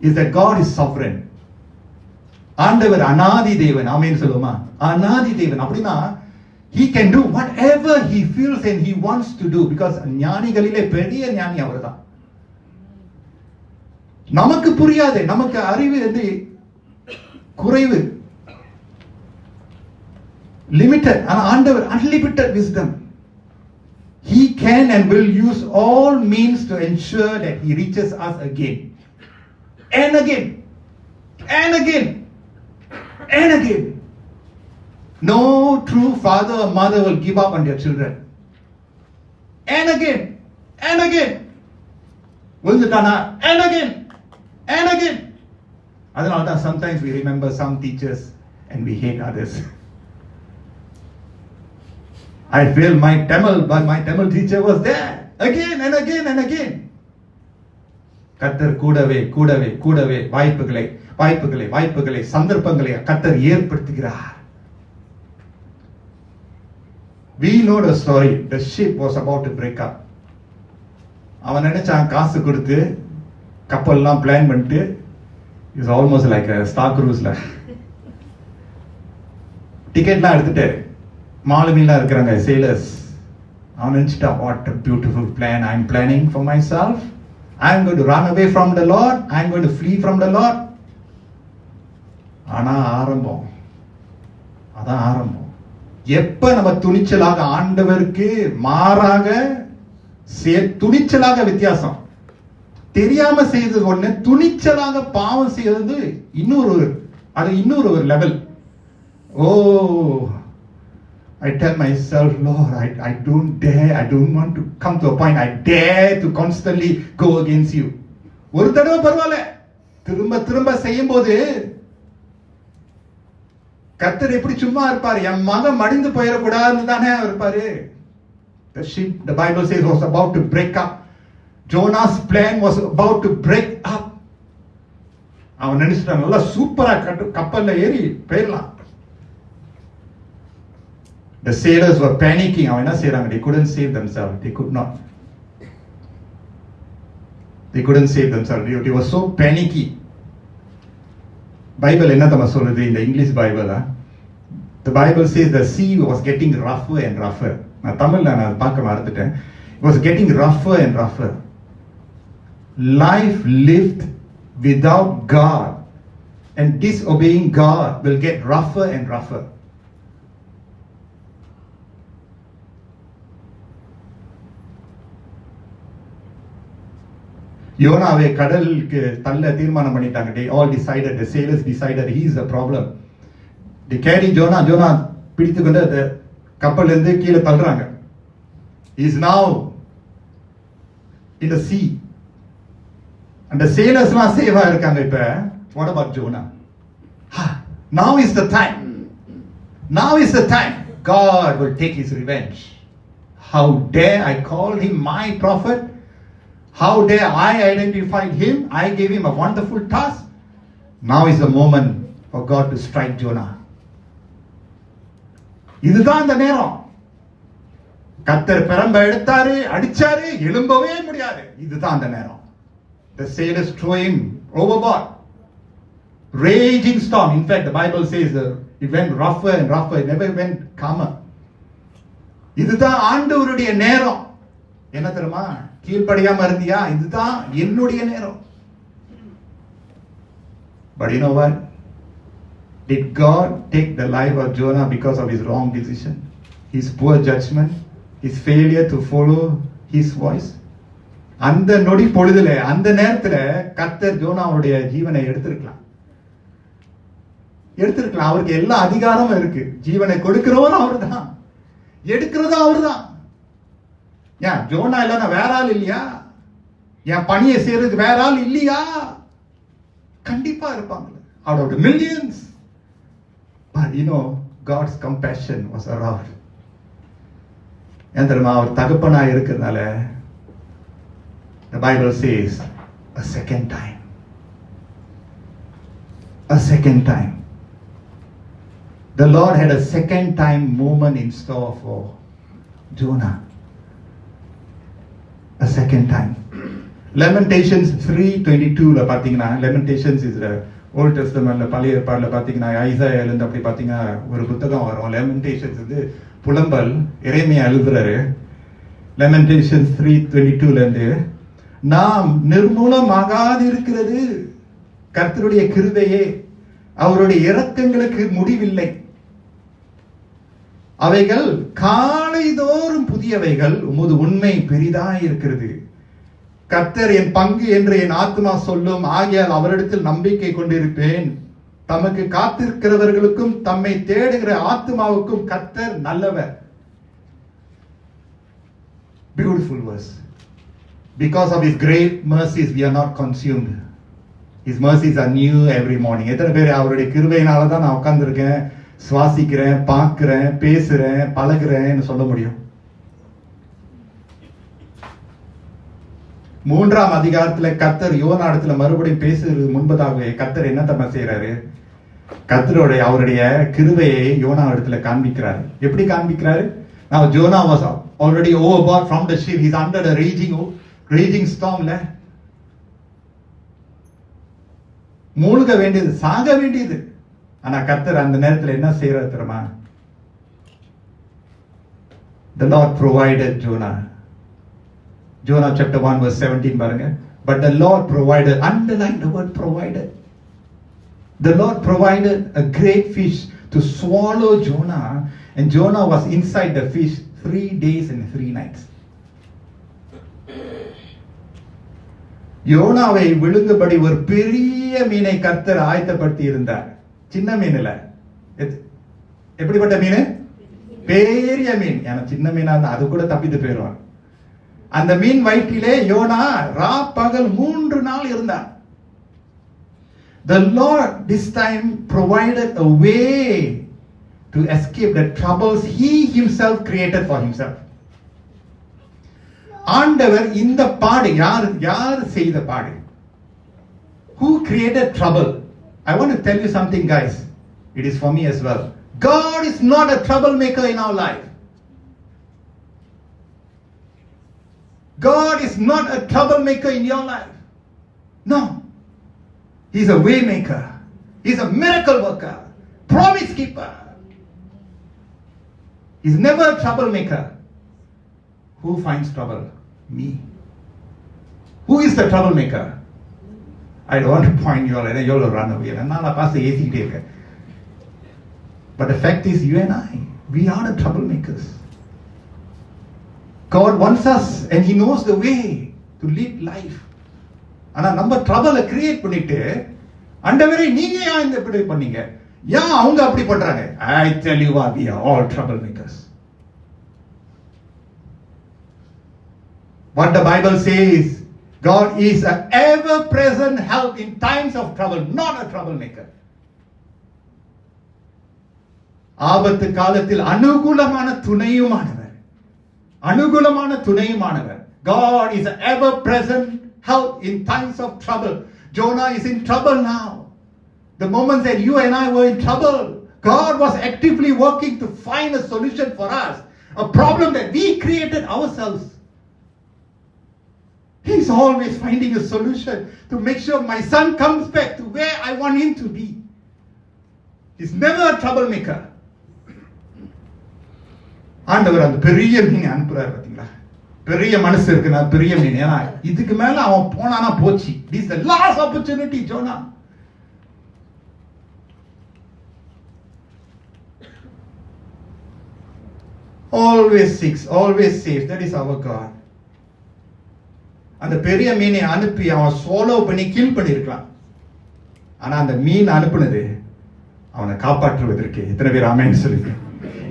is that God is sovereign. ஆண்டவர் அநாதி தேவன். ஆமென் சொல்லுமா? அநாதி தேவன். அப்படினா he can do whatever he feels and he wants to do, because ஞானிகளிலே பெரிய ஞானி அவர்தான். நமக்கு புரியாது, நமக்கு அறிவு வந்து குறைவு, limited. ஆனா ஆண்டவர் unlimited wisdom. He can and will use all means to ensure that he reaches us again and again and again and again. No true father or mother will give up on their children. And again and again. Vilutana and again and again. Adhanalda sometimes we remember some teachers and we hate others. I failed my Tamil, but my Tamil teacher was there again and again and again. கர்த்தர் கூடவே கூடவே கூடவே வாய்ப்புகளை வாய்ப்புகளை வாய்ப்புகளை சந்தர்ப்பங்களை கர்த்தர் ஏற்படுத்துகிறார். We know the story. The ship was about to break up. அவன் நினைச்சான் காசு கொடுத்து கப்பல்லாம் பிளான் பண்ணிட்டு, இட்ஸ் ஆல்மோஸ்ட் லைக் ஸ்டார் க்ரூஸ்ல டிக்கெட்லாம் எடுத்துட்டு மாலுமிலாம் இருக்கிறாங்க sailors. அவன் நினைச்சிட்டா, what a beautiful plan I'm planning for myself. I'm going to run away from the Lord. I'm going to flee from the Lord. ஆனா ஆரம்பம், அதான் ஆரம்பம். எப்ப நம்ம துணிச்சலாக ஆண்டவருக்கு மாறாக துணிச்சலாக, வித்தியாசம். தெரியாம செய்தது ஒண்ணு, துணிச்சலாக பாவம் செய்தது இன்னொரு level. Oh, I tell myself, Lord, I don't dare, I don't want to come to a point I dare to constantly go against you. ஒரு தடவை பரவாயில்ல, திரும்ப திரும்ப செய்யும் போது கர்த்தர் எப்படி சும்மா இருப்பாரு? என் மகன் மடிந்து போயிடக்கூடாதுன்னு தானே இருப்பாரு. The ship, the Bible says, was about to break up. Jonah's plan was about to break up. அவன் நினைச்சிட்டான், நல்லா சூப்பரா கப்பல்ல ஏறி போயிடலாம். The sailors were panicking. அவன் என்ன செய்றாங்க? They couldn't save themselves. They could not. They couldn't save themselves. They were so panicky. Bible என்ன தம்ம சொல்லுது? இந்த English Bible, the Bible says the sea was getting rougher and rougher. நான் தமிழ்ல நான் பார்க்க மறந்துட்டேன். It was getting rougher and rougher. Life lived without God and disobeying God will get rougher and rougher. யோனாவை கடலுக்கு தள்ள தீர்மானம் பண்ணிட்டாங்க. They all decided, the sailors decided he is the problem. They carry Jonah பிடித்துக்கொண்டு அந்த கப்பல்ல இருந்து கீழே தள்ளுறாங்க. He is now in the sea. And the sailors எல்லாம் சேவா இருக்காங்க. இப்ப what about Jonah? Now is the time. Now is the time. God will take his revenge. How dare I call him my prophet? How dare I identify him? I gave him a wonderful task. Now is the moment for God to strike Jonah. இதுதான் அந்த நேரம். கர்த்தர் பெரம்ப எடுத்தாரு, அடிச்சாரு, எழும்பவே முடியாது. இதுதான் அந்த நேரம். The sailors threw him overboard. Raging storm. In fact, the Bible says it went rougher and rougher. It never went calmer. இதுதான் ஆண்டவருடைய நேரம். என்ன தெரியுமா? கீழ்ப்படியாம இருந்தியா? இதுதான் என்னுடைய நேரம். But you know what? Did God take the life of Jonah because of his wrong decision? His poor judgment? His failure to follow his voice? அந்த நொடி பொழுதுல, அந்த நேரத்துல கர்த்தர் ஜோனாவுடைய ஜீவனை எடுத்திருக்கலாம். அவருக்கு எல்லா அதிகாரமும் இருக்கு. ஜீவனை கொடுக்கிறவரும் அவர்தான், எடுக்கிறதும் அவர்தான். ஏன் ஜோனா இல்லைன்னா வேற ஆள் இல்லையா? என் பணியை செய்யறது வேற ஆள் இல்லையா? கண்டிப்பா இருப்பாங்க. Out of the millions. But you know, God's compassion was around. ஏன் தெரியுமா? அவர் தகப்பனா இருக்கிறதுனால the Bible says a second time. A second time. The Lord had a second time moment in store for Jonah. A second time. Lamentations 3:22 பார்த்தீங்கன்னா, Lamentations is the Old Testamentல பழைய ஏற்பாடுல பார்த்தீங்கன்னா, ஐசாயால இருந்து அப்படி பார்த்தீங்கன்னா ஒரு புத்தகம் வரும். Lamentations வந்து புலம்பல், எரேமியா எழுதுறாரு. Lamentations 3:22 இருந்து, நாம் நிர்மூலமாகாது இருக்கிறது கர்த்தருடைய கிருபையே, அவருடைய இரக்கங்களுக்கு முடிவில்லை, அவைகள் காலைதோறும் புதியவைகள், உமது உண்மை பெரிதாய் இருக்கிறது. கர்த்தர் என் பங்கு என்று என் ஆத்மா சொல்லும், ஆகையால் அவரிடத்தில் நம்பிக்கை கொண்டிருப்பேன். தமக்கு காத்திருக்கிறவர்களுக்கும் தம்மை தேடுகிற ஆத்மாவுக்கும் கர்த்தர் நல்லவர். Beautiful verse. Because of his great mercies we are not consumed. His mercies are new every morning. எத்தனை பேர் அவருடைய கிருபையினால தான் நான் உட்கார்ந்திருக்கேன், சுவாசிக்கிறேன், பார்க்கிறேன், பேசுறேன், பழகுறேன்னு சொல்ல முடியும்? 3ஆம் அதிகாரத்துல கர்த்தர் யோனா இடத்துல மறுபடியும் பேசுறது முன்பதாகவே கர்த்தர் என்ன தம்ம செய்யறாரு? கர்த்தருடைய அவருடைய கிருபையை யோனா இடத்துல காண்பிக்கிறாரு. எப்படி காண்பிக்கிறாரு? Now Jonah was already overboard from the ship. He's under the raging storm. மூழ்க வேண்டியது, சாக வேண்டியது. ஆனா கர்த்தர் அந்த நேரத்தில் என்ன செய்யறாரு தெரியுமா? The Lord provided Jonah. Jonah chapter 1 verse 17 பாருங்க. But the Lord provided, underline the word provided. The Lord provided a great fish to swallow Jonah, and Jonah was inside the fish 3 days and 3 nights. யோனாவை விழுங்கும்படி ஒரு பெரிய மீனை கர்த்தர் ஆயத்தப்படுத்தி இருந்தார். சின்ன மீன் இல்ல. எப்படிப்பட்ட மீன்? பெரிய மீன். ஏன்னா சின்ன மீனா அது கூட தப்பித்து போயிடுவான். அந்த மீன் வயிற்றிலே யோனா பகல் 3 நாள் இருந்தார். The Lord this time provided a way to escape the troubles he himself created for himself. ஆண்டவர் இந்த பாடு யார் செய்த பாடு? Who created trouble? I want to tell you something, guys. It is for me as well. God is not a troublemaker in our life. God is not a troublemaker in your life. No. He's a way maker. He's a miracle worker. Promise keeper. He's never a troublemaker. Who finds trouble? Me. Who is the troublemaker? I don't want to point you all, and you all run away. But the fact is, you and I, we are the troublemakers. God wants us, and He knows the way to live life. ஆனா நம்ம ட்ரபிளை create பண்ணிட்டு, ஆண்டவரே நீங்க ஏன் இந்த இப்படி பண்ணீங்க, ஏன் அவங்க அப்படி பண்றாங்க? I tell you what, we are all troublemakers. What the Bible says, God is an ever-present help in times of trouble, not a troublemaker. ஆபத்து காலத்தில் அனுகூலமான துணையுமானவர். God is an ever-present help in times of trouble. Jonah is in trouble now. The moment that you and I were in trouble, God was actively working to find a solution for us, a problem that we created ourselves. He's always finding a solution to make sure my son comes back to where I want him to be. He's never a troublemaker. ஆண்டவர் அந்த பெரிய மீன் அனுப்புறாரு பாத்தீங்களா? பெரிய மனசு இருக்குன்னா பெரிய மீன். ஏன்னா இதுக்கு மேல அவன் போனானா போச்சு. This is the last opportunity, Jonah. Always seeks, always saves. That is our God. அந்த பெரிய மீனை அனுப்பி அவன் swallow பண்ணி கில் பண்ணிருக்கலாம். ஆனா அந்த மீன் அனுப்புனது அவனை காப்பாற்றுவதற்கு. எத்தனை பேர் ஆமென் சொல்லுங்க?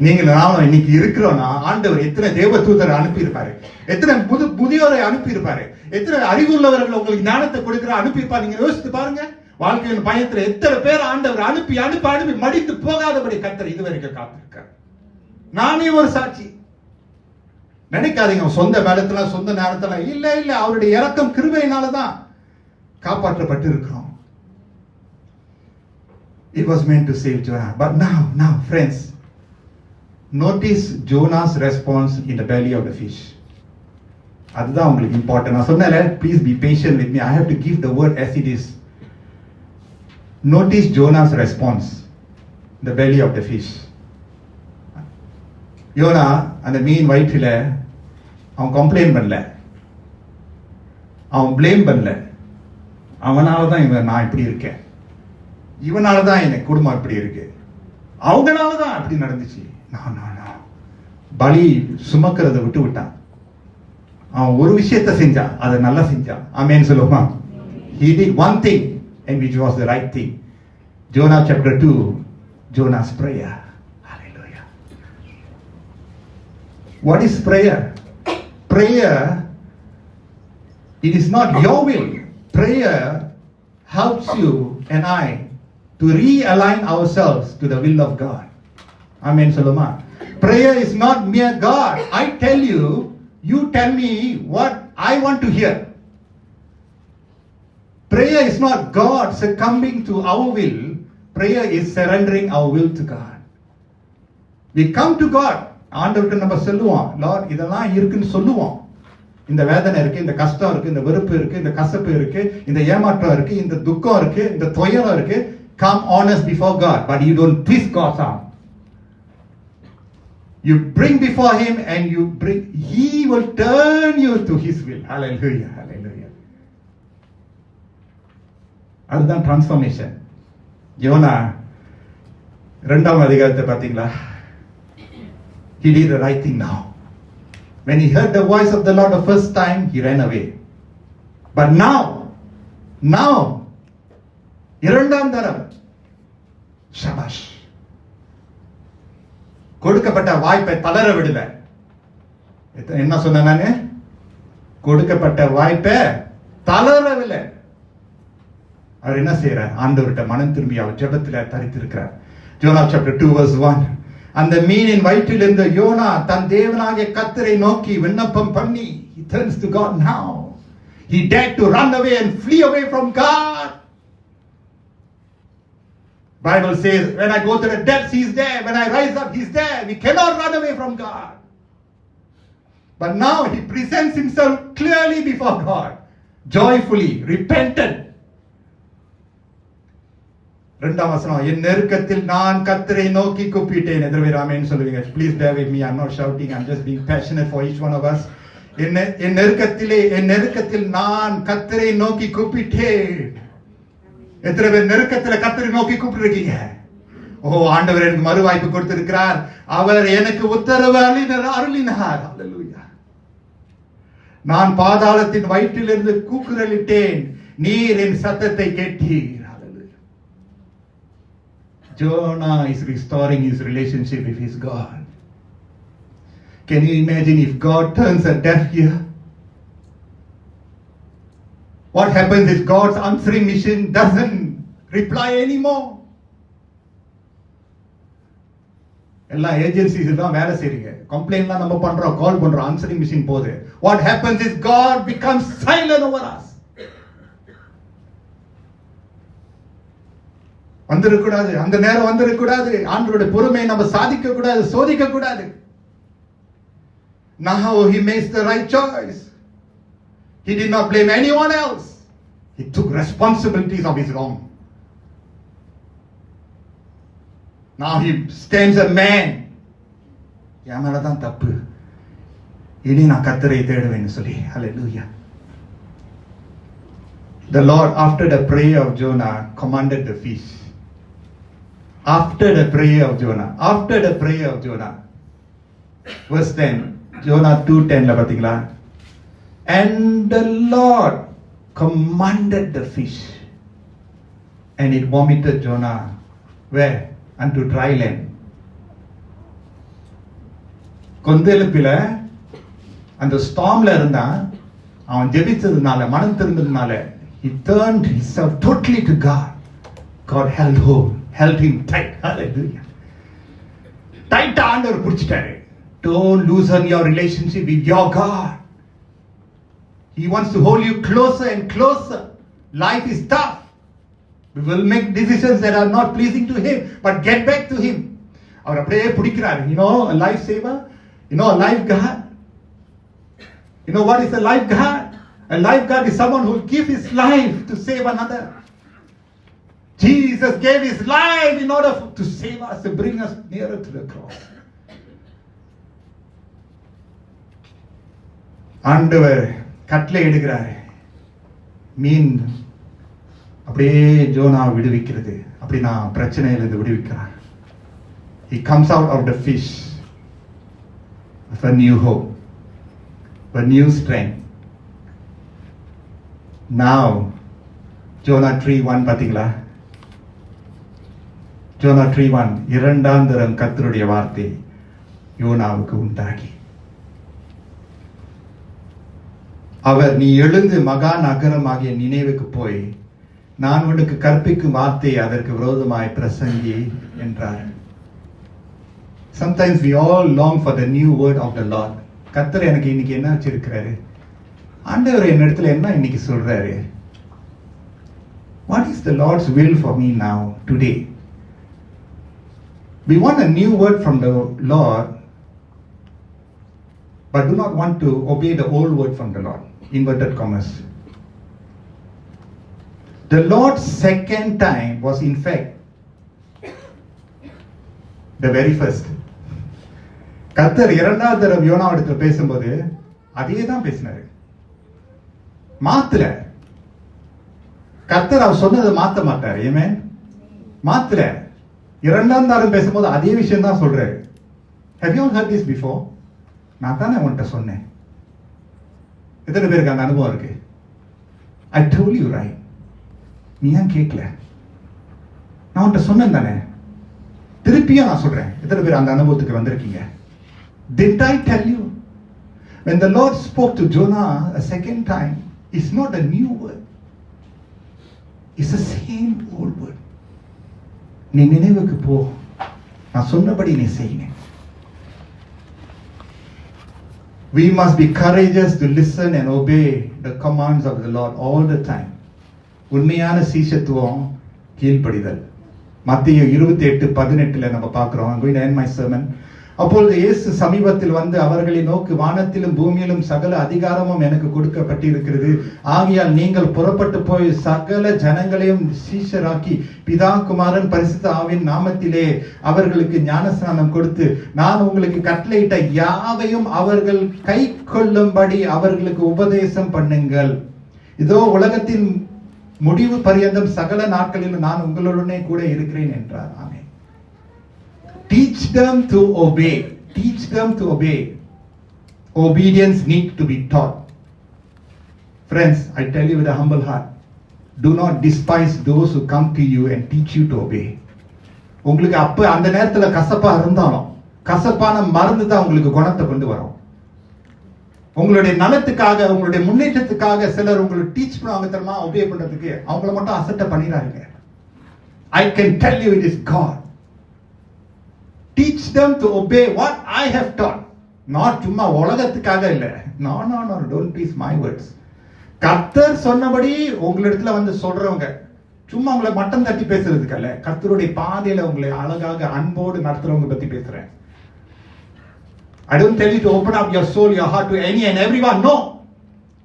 நீங்க நானும் இன்னைக்கு இருக்கிறோம்னா ஆண்டவர் எத்தனை தேவதூதரை அனுப்பி இருப்பாரு, எத்தனை புதியோரை அனுப்பி இருப்பாரு, எத்தனை அறிவுள்ளவர்கள் உங்களுக்கு ஞானத்தை கொடுக்கிற அனுப்பி இருப்பாரு. நீங்க யோசித்து பாருங்க. வாழ்க்கையின் பயத்துல எத்தனை பேர் ஆண்டவர் அனுப்பி அனுப்பி அனுப்பி மடித்து போகாதபடி கர்த்தர் இதுவரைக்கும் காத்திருக்கார். நானே ஒரு சாட்சி. நினைக்காதீங்க சொந்த பலத்துல சொந்த நேரத்துல. இல்ல அவருடைய இரக்கம் கிருபையினாலதான் காப்பாற்றப்பட்டு இருக்கிறோம். It was meant to save Jonah. But now friends, notice Jonah's response in the belly of the fish. அதுதான் உங்களுக்கு இம்பார்ட்டன்ட். நான் சொன்னேன்ல, please be patient with me. I have to give the word as it is. Notice Jonah's response in the belly of the fish. யோனா அந்த மீன் வயிற்றில அவன் complaint பண்ணல, அவன் பிளேம் பண்ணல. அவனால தான் நான் இப்படி இருக்கேன், இவனால தான் எனக்கு குடும்பம் இப்படி இருக்கு, அவங்களால தான் அப்படி நடந்துச்சு. நான் பலி சுமக்கிறத விட்டு விட்டான். அவன் ஒரு விஷயத்தை செஞ்சான், அதை நல்லா செஞ்சான். ஆமென் சொல்லுவான். He did one thing and which was the right thing. Jonah chapter 2, Jonah's prayer. Hallelujah. What is prayer? Prayer, it is not your will. Prayer helps you and I to realign ourselves to the will of God. Amen சொல்லுமா. Prayer is not mere God. I tell you, you tell me what I want to hear. Prayer is not God succumbing to our will. Prayer is surrendering our will to God. We come to God. ஆண்டவர்கிட்ட நம்ம சொல்லுவோம், Lord இதெல்லாம் இருக்குன்னு சொல்லுவோம். இந்த வேதனை இருக்கு, இந்த கஷ்டம் இருக்கு, இந்த வெறுப்பு இருக்கு, இந்த கசப்பு இருக்கு, இந்த ஏமாற்றம் இருக்கு, இந்த துக்கம் இருக்கு, இந்த துயரம் இருக்கு. Come honest before God, but you don't twist God's arm. You bring before Him and you bring, He will turn you to His will. Hallelujah, hallelujah. அதுதான் டிரான்ஸ்ஃபர்மேஷன். யோனா 2ஆம் அதிகாரத்தை பார்த்தீங்களா? He did the right thing now. When he heard the voice of the Lord the first time, he ran away. But now, இரண்டாம் தரம், ஷபாஷ், கொடுக்கப்பட்ட வாய்ப்பை தளர விடல. என்ன சொன்ன நானு? கொடுக்கப்பட்ட வாய்ப்பை தளரவில்லை. அவர் என்ன செய்யறார்? ஆண்டவர்கிட்ட மனம் திரும்பி அவர் ஜெபத்துல தரித்திருக்கிறார். Jonah chapter 2 verse 1. அந்த மீனின் வயிற்றிலிருந்து யோனா தன் தேவனாகிய கர்த்தரை நோக்கி விண்ணப்பம் பண்ணி, he turns to God now. He dared to run away and flee away from God. Bible says, when I go to the depths, He's there. When I rise up, He's there. We cannot run away from God. But now he presents himself clearly before God, joyfully, repentant. இரண்டாம் வசனம், என் நெருக்கத்தில் நான் கர்த்தரை நோக்கி கூப்பிட்டேன். எதிரவே ஆமென் சொல்லுவீங்க. Please bear with me. I'm not shouting. I'm just being passionate for each one of us. என் நெருக்கத்தில் நான் கர்த்தரை நோக்கி கூப்பிட்டேன். எத்தனை பேர் நெருக்கத்துல கர்த்தரை நோக்கி கூப்பிட்டுருக்கீங்க? ஓ, ஆண்டவர் எனக்கு மறு வாய்ப்பு கொடுத்திருக்கிறார், அவர் எனக்கு உத்தரவு அருளினார். அல்லேலூயா. நான் பாதாளத்தின் வயிற்றிலிருந்து கூக்குரலிட்டேன், நீர் என் சத்தத்தை கேட்டீர். Jonah is restoring his relationship with his God. Can you imagine if God turns a deaf ear? What happens if God's answering machine doesn't reply anymore? எல்லா ஏஜென்சிஸ் தான் வேலை செய்றீங்க, கம்ப்ளைண்ட்லாம் நம்ம பண்றோம், கால் பண்றோம், ஆன்சரிங் மிஷின் போகுது. What happens is God becomes silent over us. வந்திருக்கூடாது, அந்த நேரம் வந்திருக்கூடாது. ஆண்டவருடைய பொறுமையை நம்ம சாதிக்க கூடாது, சோதிக்க கூடாது. Now he makes the right choice. He did not blame anyone else. He took responsibilities of his wrong. Now he stands a man. என் மேலதான் தப்பு, இனி நான் கர்த்தரை தேடுவேன்னு சொல்லி. Hallelujah. The Lord, after the prayer of Jonah, commanded the fish. After the prayer of Jonah, verse 10, Jonah 2:10 la pathingala. And the Lord commanded the fish, and it vomited Jonah where? Unto dry land. கொந்தளிப்பில அந்த ஸ்டார்ம்ல இருந்தா, அவன் ஜெபிச்சதுனால, மனம் திரும்பினதுனால, he turned himself totally to God. God held him tight. Hallelujah. Tight ஆண்டவர் பிடிச்சிட்டாரு. Don't loosen your relationship with your God. He wants to hold you closer and closer. Life is tough. We will make decisions that are not pleasing to Him, but get back to Him. அவர் அப்படியே பிடிக்கிறாரு. You know, a life saver, you know, a life guard. You know what is a lifeguard? A lifeguard is someone who will give his life to save another. Jesus gave his life in order to save us, to bring us nearer to the cross. ஆண்டவர் கட்டளை எடுக்கிறாரு, மீன் அப்படியே ஜோனா விடுவிக்கிறது. அப்படி நான் பிரச்சனையிலிருந்து விடுவிக்கிறேன். He comes out of the fish with a new hope, a new strength. Now Jonah 3:1 பாத்தீங்களா? Jonah 3:1 இரண்டாம் தரம் கர்த்தருடைய வார்த்தை யோனாவுக்கு உண்டாகி, அவர் நீ எழுந்து மகா நகரமாகிய நினைவுக்கு போய் நான் உனக்கு கற்பிக்கும் வார்த்தை அதற்கு விரோதமாய் பிரசங்கி என்றார். Sometimes we all long for the new word of the Lord. கர்த்தர் எனக்கு இன்னைக்கு என்ன வச்சிருக்கிறாரு, ஆண்டவர் என் இடத்துல என்ன இன்னைக்கு சொல்றாரு, what is the Lord's will for me now today? We want a new word from the Lord, but do not want to obey the old word from the Lord. Inverted commas. The Lord's second time was in fact the very first. கர்த்தர் இரண்டாவது தடவை யோனாவிடத்துல பேசும்போது அதே தான் பேசினாரு, மாத்தல. கர்த்தர் அவர் சொன்னதை மாத்த மாட்டார். ஆமென். மாத்தல. இரண்டாம் தடவை பேசும்போது அதே விஷயம் தான் சொல்றாரு. Have you all heard this before? நான் தானே உன்கிட்ட சொன்னேன். எத்தனை பேருக்கு அந்த அனுபவம் இருக்கு? I told you right. நீ ஏன் கேட்கல? நான் உன்கிட்ட சொன்னேன் தானே, திருப்பியும் நான் சொல்றேன். எத்தனை பேர் அந்த அனுபவத்துக்கு வந்திருக்கீங்க? Didn't I tell you? When the Lord spoke to Jonah a second time, it's not a new word. It's the same old word. நீ நினைவுக்கு போ, நான் சொன்னபடி நீ செய்யணும். We must be courageous to listen and obey the commands of the Lord all the time. உண்மையான சீஷத்துவம் கீழ்ப்படிதல். மத்தேயு 28:18 நம்ம பார்க்கிறோம். I'm going to end my sermon. அப்பொழுது இயேசு சமீபத்தில் வந்து அவர்களை நோக்கி, வானத்திலும் பூமியிலும் சகல அதிகாரமும் எனக்கு கொடுக்கப்பட்டிருக்கிறது. ஆகையால் நீங்கள் புறப்பட்டு போய் சகல ஜனங்களையும் சீஷராக்கி பிதா குமாரன் பரிசுத்த ஆவியின் நாமத்திலே அவர்களுக்கு ஞானஸ்நானம் கொடுத்து நான் உங்களுக்கு கட்டளையிட்ட யாவையும் அவர்கள் கை கொள்ளும்படி அவர்களுக்கு உபதேசம் பண்ணுங்கள். இதோ உலகத்தின் முடிவு பரியந்தம் சகல நாட்களிலும் நான் உங்களுடனே கூட இருக்கிறேன் என்றார். ஆமென். Teach them to obey. Teach them to obey. Obedience needs to be taught. Friends, I tell you with a humble heart, do not despise those who come to you and teach you to obey. உங்களுக்கு அப்ப அந்த நேரத்துல கசப்பா இருந்தாலும் கசப்பான மருந்து தான் உங்களுக்கு குணத்தை கொண்டு வரும். உங்களுடைய நலத்துக்காக, உங்களுடைய முன்னேற்றத்துக்காக சிலர் உங்களுக்கு டீச் பண்ணுவாங்க தெரியுமா, obey பண்றதுக்கு. அவங்கள மட்டும் அசட்ட பண்ணிடாதீங்க. I can tell you it is God. Teach them to obey what I have taught. Not சும்மா உலகத்துக்காக இல்ல. No, don't twist my words. கர்த்தர் சொன்னபடி உங்களிடத்துல வந்து சொல்றவங்க சும்மா உங்களை மட்டம் தட்டி பேசுறதுக்கு அல்ல, கர்த்தருடைய பாதையில உங்களை அழகாக அன்போடு நடத்துறவங்க பத்தி பேசுறேன். I don't tell you to open up your soul, your heart to any and everyone. No.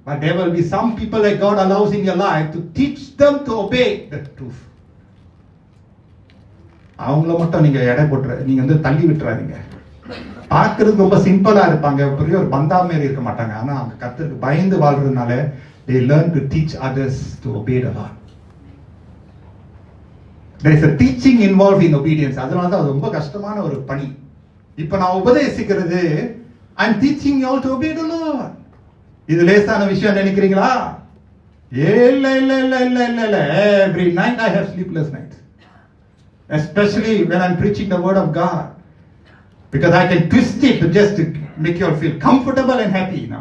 But there will be some people that God allows in your life to teach them to obey the truth. அவங்கள மட்டும் நீங்க எடை போட்டுற, நீங்க வந்து தள்ளி விட்டுறாதீங்க. பார்க்கறதுக்கு ரொம்ப சிம்பிளா இருப்பாங்க, பெரிய ஒரு பந்தா மாதிரி இருக்க மாட்டாங்க. ஆனா அவங்க கர்த்தருக்கு பயந்து வாழ்றதுனால they learn to teach others to obey the Lord. There is a teaching involved in obedience. அதனால தான் அது ரொம்ப கஷ்டமான ஒரு பணி. இப்ப நான் உபதேசிக்கிறது, I am teaching you all to obey the Lord. இது லேசான விஷயம் நினைக்கிறீங்களா? இல்ல. Every night I have sleepless nights. Especially when I'm preaching the word of God, because I can twist it to just to make you all feel comfortable and happy. No.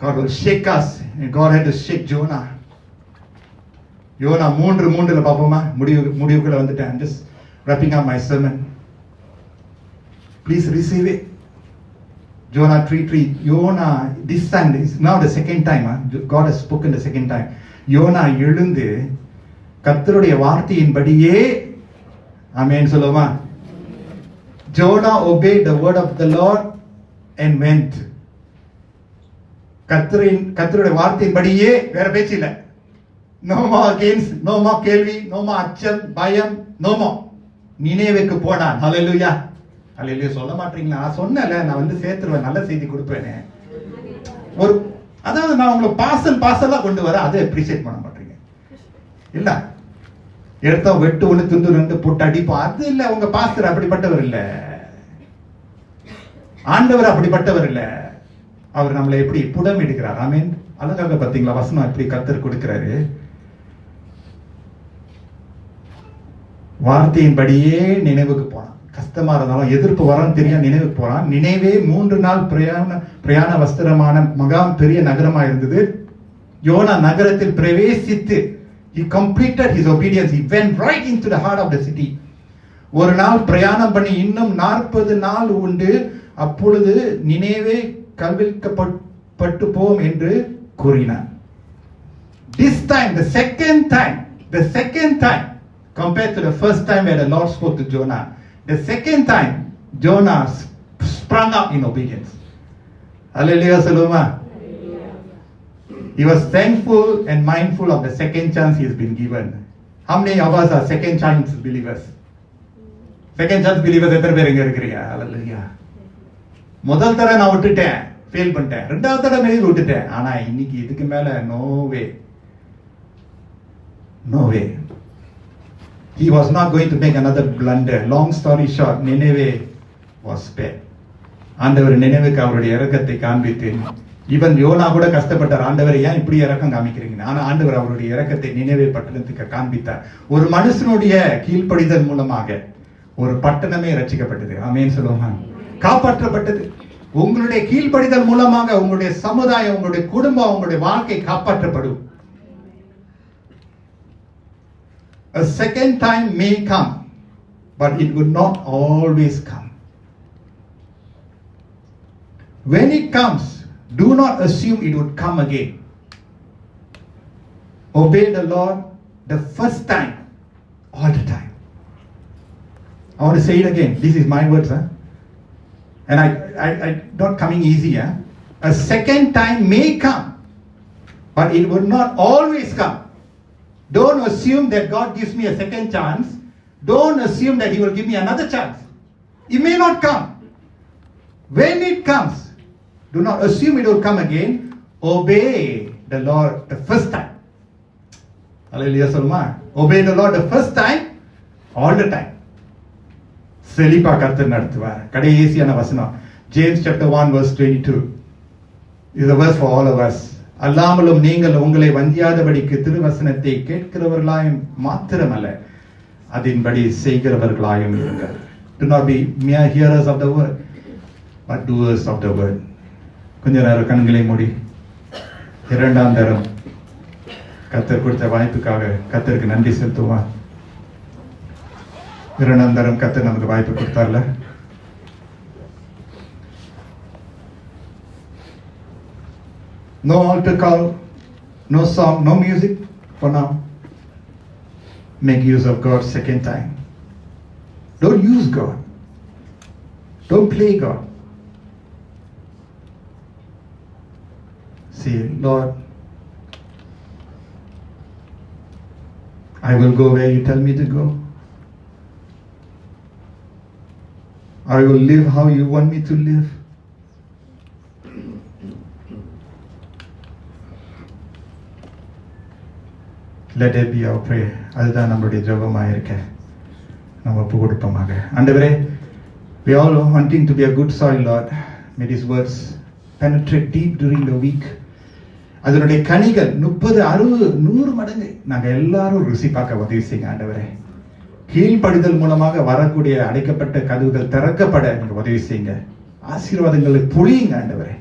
God will shake us, and God had to shake Jonah. யோனா 3:3 பாப்போமா? முடிவுக்குள்ள வந்துட்டேன். I'm just wrapping up my sermon. Please receive it. Jonah 3:3. Jonah, this time is now the second time. God has spoken the second time. யோனா எழுந்து கர்த்தருடைய வார்த்தையின்படியே, ஆமென் சொல்லுமா? Jonah obeyed the word of the Lord and went. கர்த்தருடைய வார்த்தையின்படியே, வேற பேச்சு இல்ல. No more against, no more கேள்வி, no more அச்சம், பயம், no more. நினைவுக்கு போனான். ஹalleluya. ஹalleluya சொல்ல மாட்டீங்களா? நான் சொன்னேன்ல, நான் வந்து சேர்த்துருவேன், நல்ல செய்தி கொடுப்பேனே. ஒரு அதாவது நான் உங்களுக்கு பார்சலா கொண்டு வர, அதை அப்ரிஷியேட் பண்ண மாட்டீங்க இல்ல. எடுத்தா வெட்டு ஒண்ணு துண்டு ரெண்டு போட்டு அடிப்போம், அது இல்ல. உங்க பாஸ்டர் அப்படிப்பட்டவர் இல்ல, ஆண்டவர் அப்படிப்பட்டவர் இல்ல. அவர் நம்மளை எப்படி புடம் எடுக்கிறார். ஆமென். அழகாக பாத்தீங்களா வசனம் எப்படி கர்த்தர் கொடுக்கிறாரு. வார்த்தையின்படியே நினைவுக்கு போனான். கஷ்டமா இருந்தாலும், எதிர்ப்பு வரான்னு தெரியும், நினைவுக்கு போறான். நினைவே 3 நாள் பிரயாண வஸ்திரமான மகா பெரிய நகரமா இருந்தது. யோனா நகரத்தில் பிரவேசித்து, he completed his obedience. He went right into the heart of the city. ஒரு நாள் பிரயாணம் பண்ணி இன்னும் 40 நாள் உண்டு, அப்பொழுது நினைவே கல்விக்கப்பட்டு போம் என்று கூறினார். This time, the second time, compared to the first time where the Lord spoke to Jonah, the second time Jonah sprung up in obedience. Hallelujah, Saloma. He was thankful and mindful of the second chance he has been given. How many of us are second chance believers? Second chance believers எத்தனை பேர் இங்க இருக்கிறீங்க? Hallelujah. முதல் தடவை நான் விட்டுட்டேன், fail பண்ணிட்டேன். ரெண்டாவது தடவை மேலே விட்டுட்டேன். ஆனா இன்னைக்கு இதுக்கு மேல no way. He was not going to make another blunder. Long story short, Nineveh was spared. ஆண்டவர் நினைவுக்கு அவருடைய இரக்கத்தை காண்பித்து, ஈவன் யோனா கூட கஷ்டப்பட்டார். ஆண்டவர் ஏன் இப்படி இரக்கம் காமிக்கிறீங்க? ஆனா ஆண்டவர் அவருடைய இரக்கத்தை நினைவே பட்டணத்துக்கு காண்பித்தார். ஒரு மனுஷனுடைய கீழ்ப்படிதல் மூலமாக ஒரு பட்டணமே ரட்சிக்கப்பட்டது. ஆமென் சொல்லுவாங்க. காப்பாற்றப்பட்டது. உங்களுடைய கீழ்ப்படிதல் மூலமாக உங்களுடைய சமுதாயம், உங்களுடைய குடும்பம், உங்களுடைய வாழ்க்கை காப்பாற்றப்படும். A second time may come, but it would not always come. When it comes, do not assume it would come again. Obey the Lord the first time, all the time. I want to say it again. This is my words, and I not coming easy. A second time may come, but it would not always come. Don't assume that God gives me a second chance. Don't assume that He will give me another chance. It may not come. When it comes, do not assume it will come again. Obey the Lord the first time. Hallelujah, Salma. Obey the Lord the first time, all the time. செழிப்பா கர்த்தர் நடத்துவார். கடைசியான வசனம், James chapter 1 verse 22 is a verse for all of us. அல்லாமலும் நீங்கள் உங்களை வஞ்சியாதபடிக்கு திருவசனத்தை கேட்கிறவர்களாயும் மாத்திரமல்ல, அதன்படி செய்கிறவர்களாயும் இருங்கள். Do not be mere hearers of the word, but doers of the word. கொஞ்ச நேரம் கண்களை மூடி, இரண்டாம் தரம் கர்த்தர் கொடுத்த வாய்ப்புக்காக கர்த்தருக்கு நன்றி செலுத்துவார். இரண்டாம் தரம் கர்த்தர் நமக்கு வாய்ப்பு கொடுத்தார்ல. No altar call, no song, no music for now. Make use of God second time. Don't use God. Don't play God. Say, Lord, I will go where you tell me to go. I will live how you want me to live. Let it be our prayer. அதுதான் நம்மளுடைய ஜெபமாக இருக்க நம்ம ஒப்பு கொடுப்போமாக. ஆண்டவரே, we all wanting to be a good soil, Lord. May these words penetrate deep during the week. அதனுடைய கனிகள் 30, 60, 100 மடங்கு நாங்கள் எல்லாரும் ருசி பார்க்க உதவி செய்யுங்க ஆண்டவரே. கீழ்ப்படிதல் மூலமாக வரக்கூடிய அடைக்கப்பட்ட கதவுகள் திறக்கப்பட நீங்க உதவி செய்யுங்க. ஆசீர்வாதங்களை பொழியுங்க ஆண்டவரே.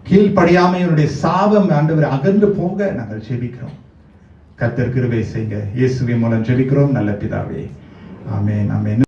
கீழ்ப்படியாமையினுடைய சாபம் ஆண்டவரே அகன்று போக நாங்கள் ஜெபிக்கிறோம். கர்த்தர் கிருபை செய்யுங்க. இயேசுவின் மூலம் ஜெபிக்கிறோம் நல்ல பிதாவே. ஆமென், ஆமென்.